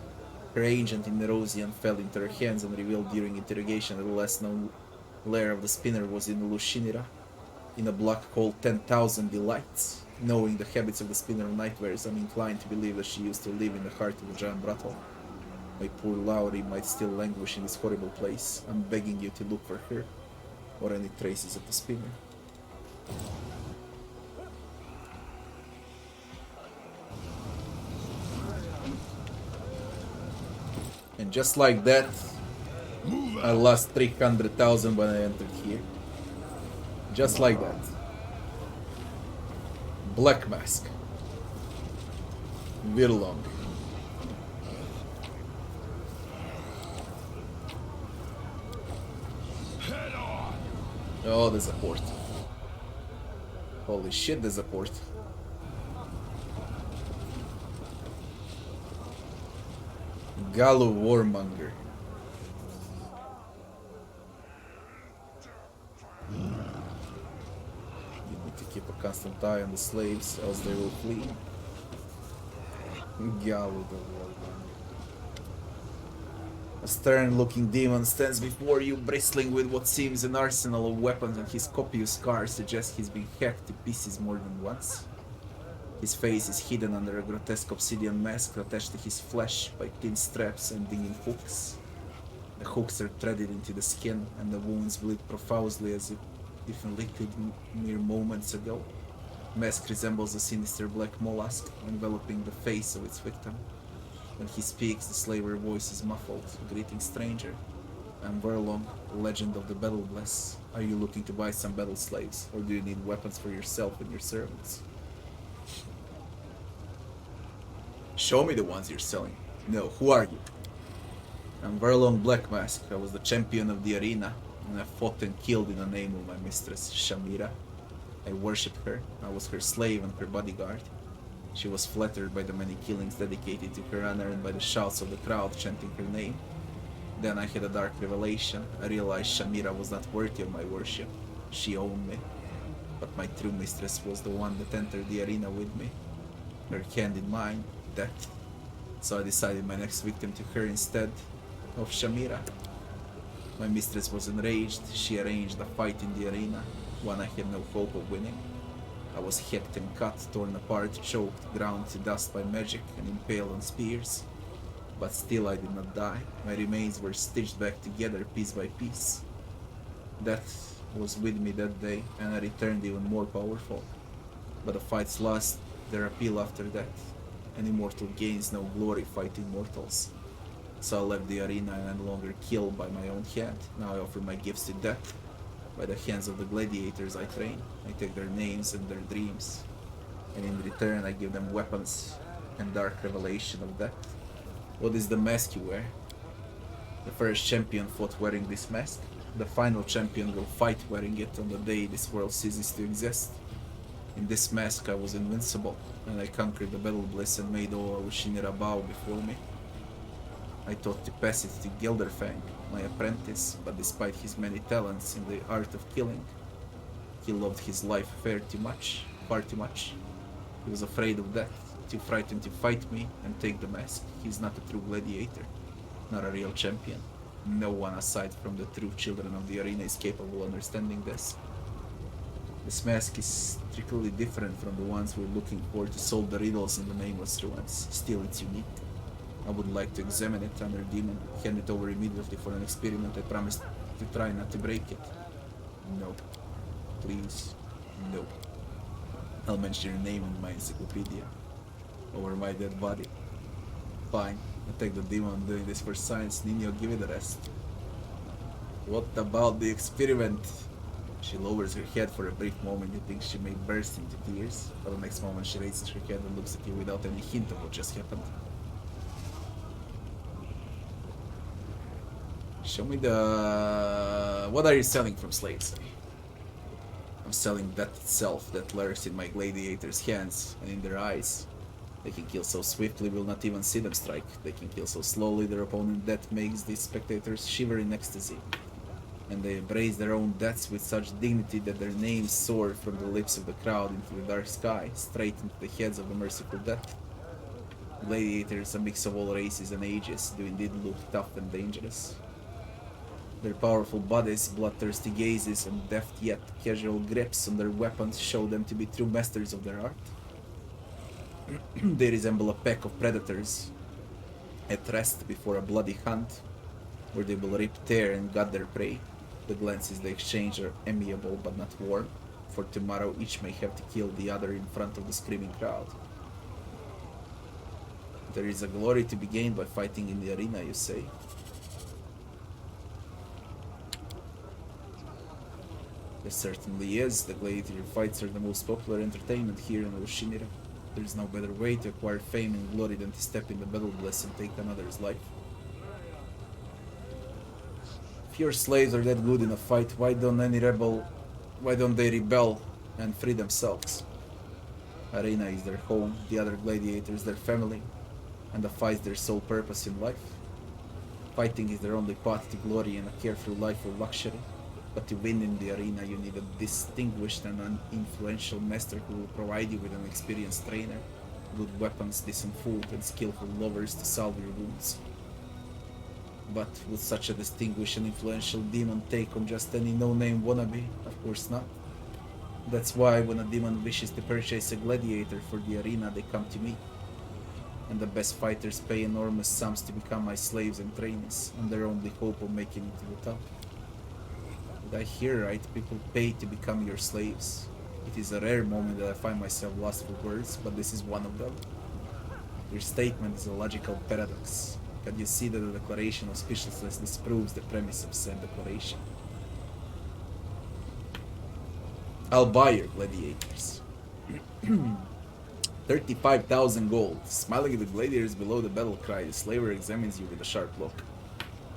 Her agent in Nerosian fell into her hands and revealed during interrogation that the last known lair of the Spinner was in Lushinira, in a block called 10,000 Delights. Knowing the habits of the Spinner of Nightmares, I'm inclined to believe that she used to live in the heart of the giant battle. My poor Laurie might still languish in this horrible place. I'm begging you to look for her, or any traces of the Spinner. And just like that, I lost 300,000 when I entered here. Just like that. Black Mask. Virlong. Head on. Oh, there's a port. Holy shit, there's a port. Gallow warmonger. You need to keep a constant eye on the slaves, else they will flee. Gallow the warmonger. A stern-looking demon stands before you, bristling with what seems an arsenal of weapons, and his copious scars suggest he's been hacked to pieces more than once. His face is hidden under a grotesque obsidian mask attached to his flesh by thin straps ending in hooks. The hooks are threaded into the skin, and the wounds bleed profusely as if inflicted mere moments ago. The mask resembles a sinister black mollusk, enveloping the face of its victim. When he speaks, the slaver voice is muffled, greeting stranger. I'm Verlong, legend of the Battle Bless. Are you looking to buy some battle slaves, or do you need weapons for yourself and your servants? Show me the ones you're selling. No, who are you? I'm Verlong Black Mask. I was the champion of the arena, and I fought and killed in the name of my mistress, Shamira. I worshipped her. I was her slave and her bodyguard. She was flattered by the many killings dedicated to her honor and by the shouts of the crowd chanting her name. Then I had a dark revelation. I realized Shamira was not worthy of my worship. She owned me. But my true mistress was the one that entered the arena with me. Her hand in mine, death. So I decided my next victim to her instead of Shamira. My mistress was enraged. She arranged a fight in the arena, one I had no hope of winning. I was hacked and cut, torn apart, choked, ground to dust by magic, and impaled on spears. But still I did not die. My remains were stitched back together piece by piece. Death was with me that day, and I returned even more powerful. But the fights lost their appeal after death. An immortal gains no glory fighting mortals. So I left the arena and I'm no longer killed by my own hand. Now I offer my gifts to death. By the hands of the gladiators I train. I take their names and their dreams. And in return I give them weapons and dark revelation of death. What is the mask you wear? The first champion fought wearing this mask. The final champion will fight wearing it on the day this world ceases to exist. In this mask I was invincible, and I conquered the battle bliss and made all Ushinira bow before me. I taught to pass it to Gilderfang, my apprentice, but despite his many talents in the art of killing, he loved his life far too much. He was afraid of death, too frightened to fight me and take the mask. He's not a true gladiator, not a real champion. No one aside from the true children of the arena is capable of understanding this. This mask is strictly different from the ones we're looking for to solve the riddles in the nameless ruins. Still, it's unique. I would like to examine it under demon, hand it over immediately for an experiment. I promise to try not to break it. No. Please, no. I'll mention your name in my encyclopedia. Over my dead body. Fine. I take the demon. I'm doing this for science. Nino, give me the rest. What about the experiment? She lowers her head for a brief moment. You think she may burst into tears, but the next moment she raises her head and looks at you without any hint of what just happened. Show me the... What are you selling from slaves? I'm selling death itself that lurks in my gladiators' hands and in their eyes. They can kill so swiftly we'll not even see them strike. They can kill so slowly their opponent death makes the spectators shiver in ecstasy. And they embrace their own deaths with such dignity that their names soar from the lips of the crowd into the dark sky, straight into the heads of the merciful death. Gladiators, a mix of all races and ages, do indeed look tough and dangerous. Their powerful bodies, bloodthirsty gazes, and deft yet casual grips on their weapons show them to be true masters of their art. They resemble a pack of predators at rest before a bloody hunt, where they will rip, tear, and gut their prey. The glances they exchange are amiable but not warm, for tomorrow each may have to kill the other in front of the screaming crowd. There is a glory to be gained by fighting in the arena, you say? There certainly is. The gladiator fights are the most popular entertainment here in Ushinira. There is no better way to acquire fame and glory than to step in the battle bliss and take another's life. If your slaves are that good in a fight, why don't they rebel and free themselves? Arena is their home, the other gladiators their family, and the fight's their sole purpose in life. Fighting is their only path to glory and a carefree life or luxury. But to win in the arena, you need a distinguished and influential master who will provide you with an experienced trainer, good weapons, decent food, and skillful lovers to salve your wounds. But would such a distinguished and influential demon take on just any no-name wannabe? Of course not. That's why when a demon wishes to purchase a gladiator for the arena, they come to me. And the best fighters pay enormous sums to become my slaves and trainees, on their only hope of making it to the top. Did I hear right? People pay to become your slaves. It is a rare moment that I find myself lost for words, but this is one of them. Your statement is a logical paradox. Can you see that the declaration of speechlessness disproves the premise of said declaration? I'll buy your gladiators. 35,000 gold. Smiling at the gladiators below the battle cry, the slaver examines you with a sharp look.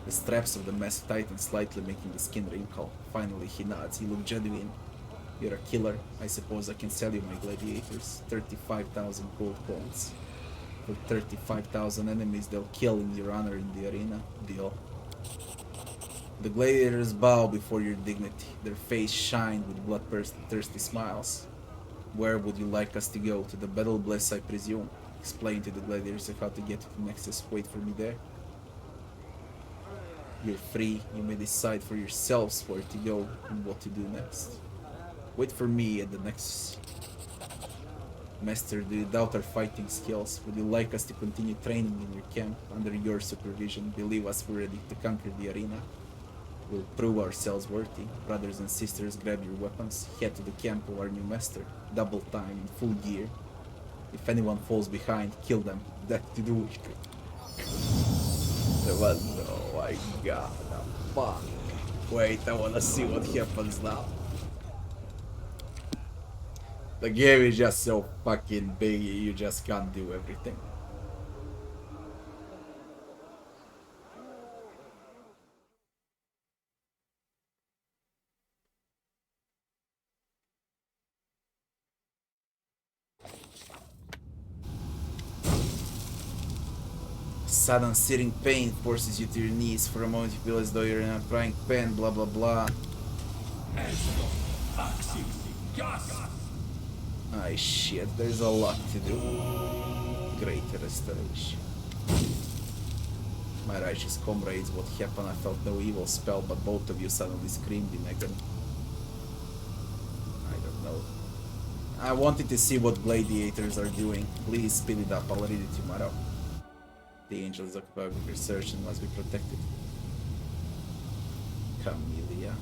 The straps of the mask tighten slightly, making the skin wrinkle. Finally, he nods. You look genuine. You're a killer. I suppose I can sell you my gladiators. 35,000 gold coins. For 35,000 enemies they'll kill in your honor in the arena. Deal. The gladiators bow before your dignity. Their faces shine with bloodthirsty smiles. Where would you like us to go? To the battle bless, I presume. Explain to the gladiators how to get to the nexus. Wait for me there. You're free. You may decide for yourselves where to go and what to do next. Wait for me at the nexus. Master, do you doubt our fighting skills? Would you like us to continue training in your camp under your supervision? Believe us, we're ready to conquer the arena. We'll prove ourselves worthy. Brothers and sisters, grab your weapons. Head to the camp of our new master. Double time in full gear. If anyone falls behind, kill them. That to do. Oh my god, fuck. Wait, I wanna see what happens now. The game is just so fucking big, you just can't do everything. Sudden searing pain forces you to your knees. For a moment you feel as though you're in a crying pain, blah blah blah. Ah shit, there's a lot to do. Great restoration. My righteous comrades, what happened? I felt no evil spell, but both of you suddenly screamed in agony. I don't know. I wanted to see what gladiators are doing. Please speed it up, I'll read it tomorrow. The angels occupy with research and must be protected. Camellia.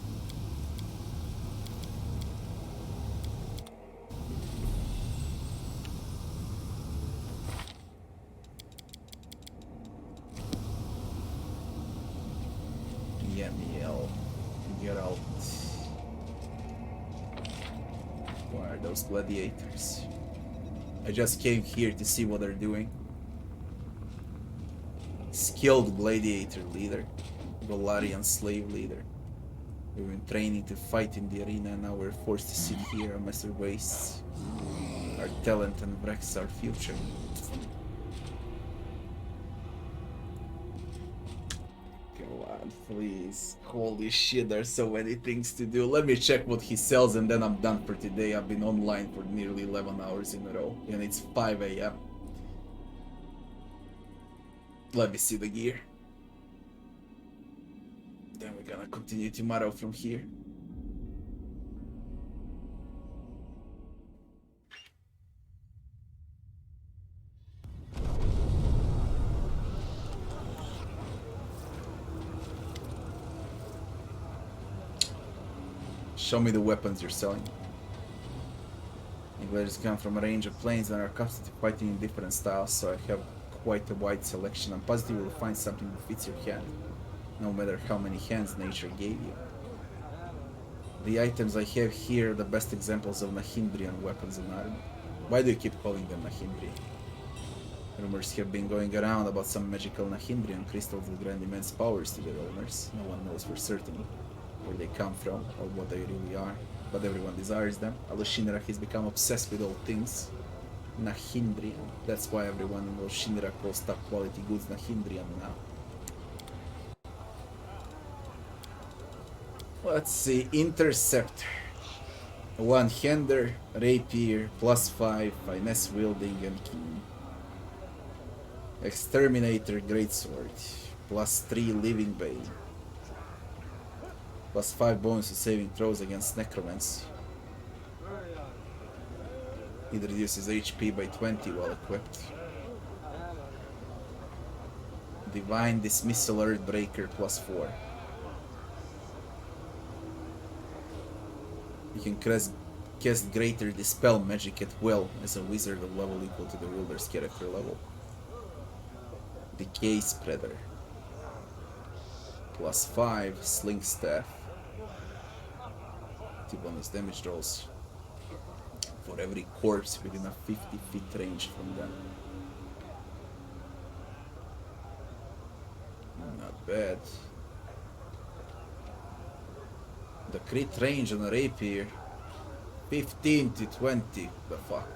Yamiel. Get out. Why are those gladiators? I just came here to see what they're doing. Skilled gladiator leader, Valarian slave leader. We've been training to fight in the arena and now we're forced to sit here. Our master wastes our talent and wrecks our future. Come on, please. Holy shit, there's so many things to do. Let me check what he sells and then I'm done for today. I've been online for nearly 11 hours in a row and it's 5 AM. Let me see the gear. Then we're gonna continue tomorrow from here. Show me the weapons you're selling. Gladiators come from a range of planes and are accustomed to fighting in different styles, so I have quite a wide selection. I'm positive you will find something that fits your hand, no matter how many hands nature gave you. The items I have here are the best examples of Nahimbrian weapons and armor. Why do you keep calling them Nahimbrian? Rumors have been going around about some magical Nahindrian crystals that grant immense powers to their owners. No one knows for certain where they come from or what they really are, but everyone desires them. Alushinra has become obsessed with all things Nahindrian. That's why everyone in Alushinra calls top quality goods Nahindrian now. Let's see, Interceptor. One-hander, rapier, +5, finesse wielding and key. Exterminator, greatsword, +3 living bane. +5 bonus to saving throws against necromancy. It reduces HP by 20 while equipped. Divine Dismissal Earthbreaker +4. You can cast Greater Dispel magic at will as a wizard of level equal to the wielder's character level. Decay Spreader. +5 Sling Staff. 2 bonus damage rolls for every corpse within a 50 feet range from them. Not bad. The crit range on a rapier 15 to 20. The fuck.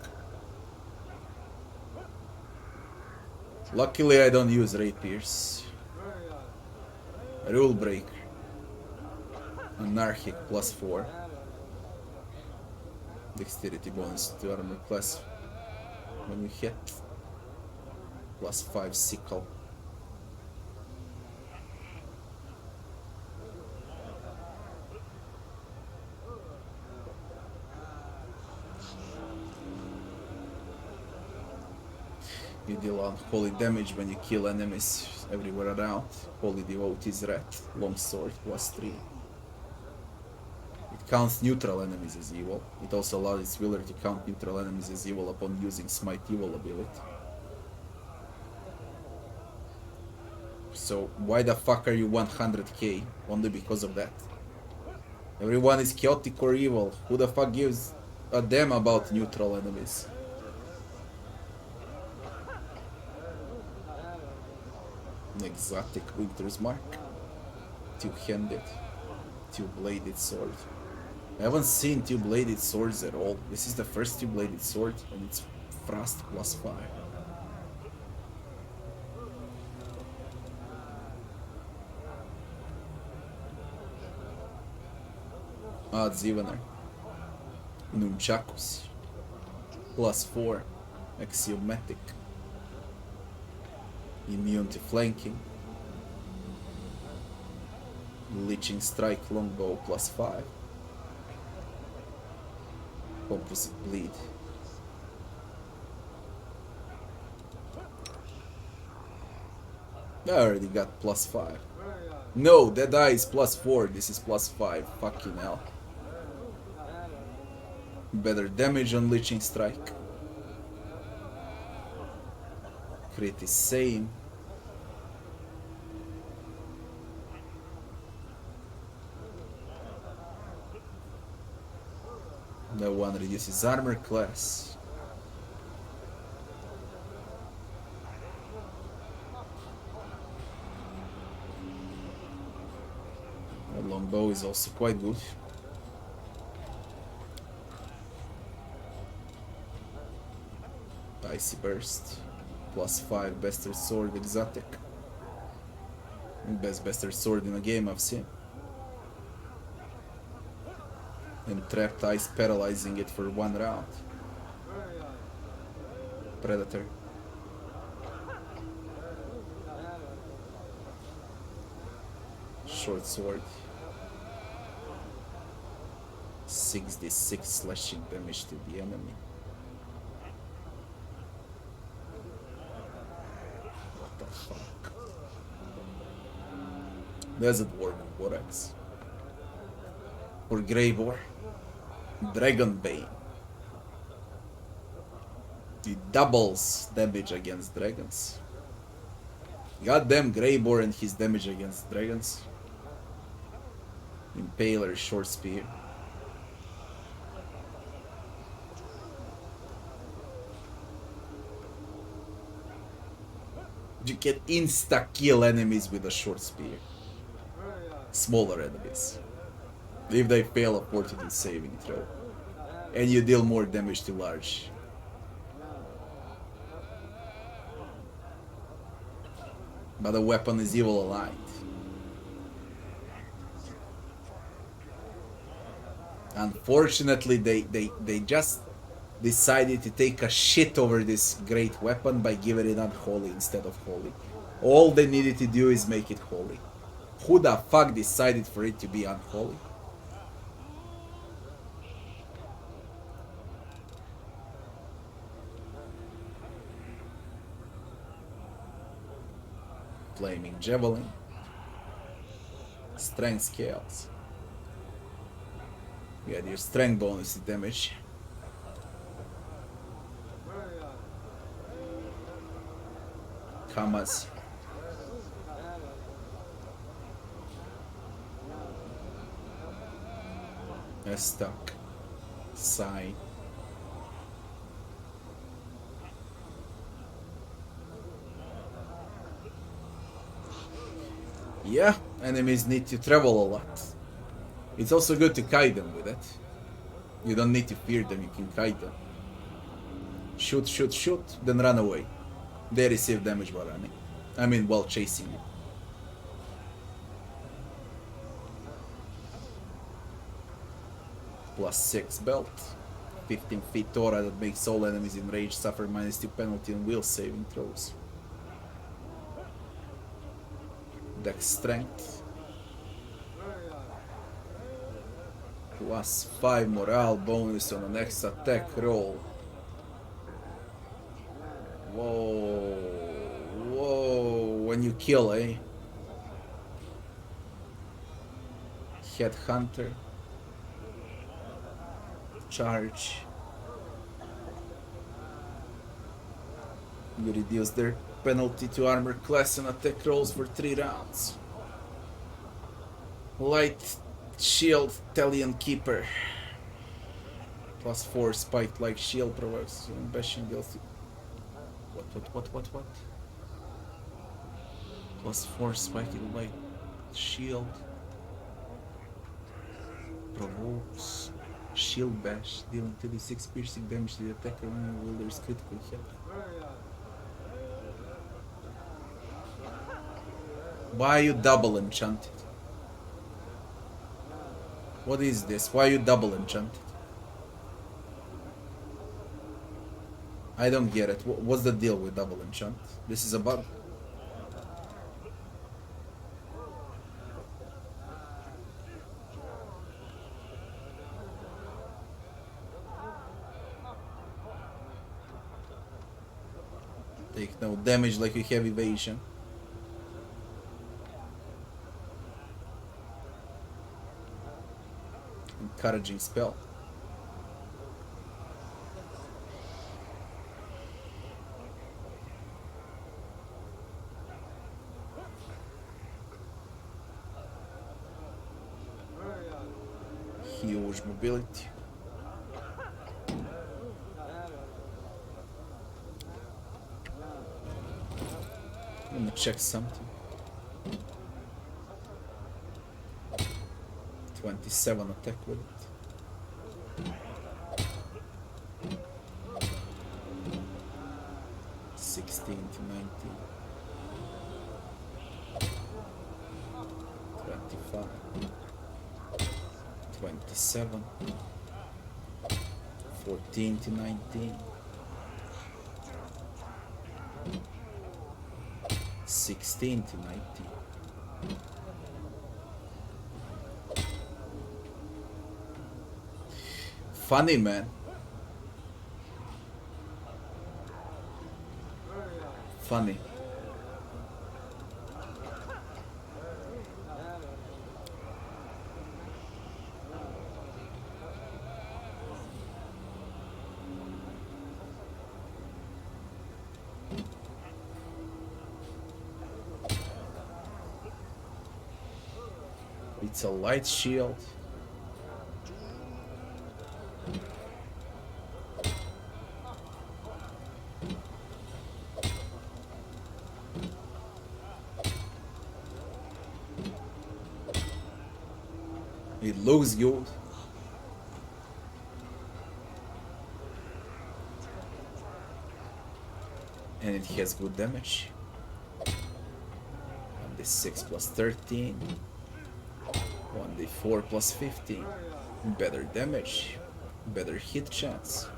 Luckily I don't use rapiers. Rule Breaker. Anarchic +4. Dexterity bonus to armor class when you hit. +5 sickle. You deal unholy damage when you kill enemies everywhere around. Holy Devotee's Wrath, longsword +3. It counts neutral enemies as evil. It also allows its wielder to count neutral enemies as evil upon using Smite Evil ability. So why the fuck are you 100k? Only because of that. Everyone is chaotic or evil. Who the fuck gives a damn about neutral enemies? An exotic Winter's Mark. Two-handed. Two-bladed sword. I haven't seen two-bladed swords at all. This is the first two-bladed sword and it's Frost +5. Odds evener. Nunchakus. +4. Axiomatic. Immune to flanking. Leeching strike longbow +5. Composite bleed. I already got +5. No, that die is +4. This is +5. Fucking hell. Better damage on Leeching Strike. Crit is same. That one reduces armor class. The longbow is also quite good. Icy Burst. +5 Bastard Sword exotic. Best Bastard Sword in a game I've seen. And trapped ice paralyzing it for 1 round. Predator. Short sword. 66 slashing damage to the enemy. What the fuck? There's a dwarf Borax. For Greybore. Dragonbane. It doubles damage against dragons. Goddamn Greybore and his damage against dragons. Impaler, short spear. You can insta-kill enemies with a short spear. Smaller enemies. If they fail a fortitude saving throw. And you deal more damage to large. But the weapon is evil aligned. Unfortunately, they just decided to take a shit over this great weapon by giving it unholy instead of holy. All they needed to do is make it holy. Who the fuck decided for it to be unholy? Flaming Javelin. Strength scales. You add your strength bonus to damage. Commas. Stuck. Sigh. Yeah, enemies need to travel a lot. It's also good to kite them with it. You don't need to fear them, you can kite them. Shoot, shoot, shoot, then run away. They receive damage while running. I mean, while chasing you. +6 belt. 15 feet aura that makes all enemies in range suffer -2 penalty on will saving throws. Dex strength. +5 morale bonus on the next attack roll. Whoa. Whoa. When you kill, eh? Headhunter. Charge. You reduce their penalty to armor class and attack rolls for 3 rounds. Light shield Talion Keeper. +4 spiked like shield provokes bashing deals. What? +4 spiked like shield provokes shield bash, dealing 36 piercing damage to the attacker when the wielder's critical hit. Why are you double enchanted? What is this? Why are you double enchanted? I don't get it. What's the deal with double enchant? This is a bug. Take no damage like you have evasion. Encouraging spell. Huge mobility. Let me check something. 27 attack with it. (16 to 19). 25. 27. 14 to 19. 16 to 19. Funny, man. Funny. It's a light shield. It looks good. And it has good damage. 1d6 plus 13. 1d4 plus 15. Better damage. Better hit chance.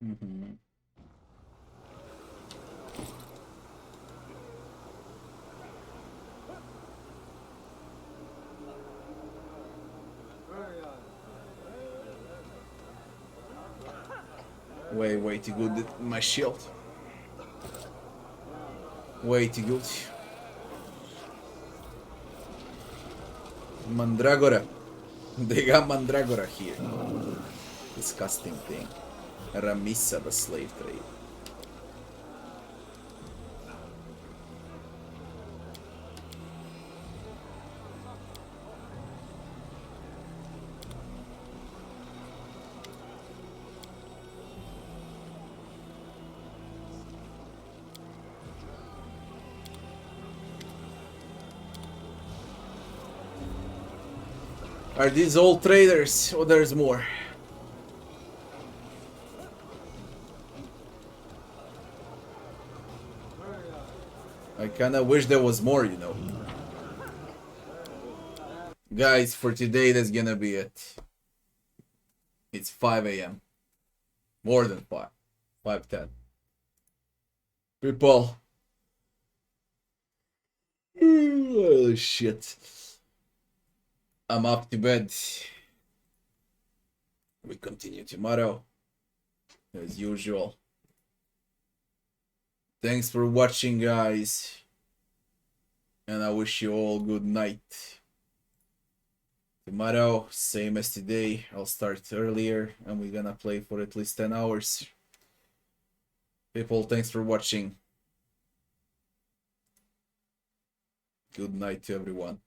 Mm-hmm. Way too good. My shield. Way too good. Mandragora. They got Mandragora here. Disgusting thing. Ramissa, the slave trade. Are these all traders or there's more? I kinda wish there was more, you know. Guys, for today that's gonna be it. It's 5 a.m. More than 5. 5:10. People. Oh shit. I'm up to bed. We continue tomorrow, as usual. Thanks for watching, guys. And I wish you all good night. Tomorrow, same as today, I'll start earlier and we're gonna play for at least 10 hours. People, thanks for watching. Good night to everyone.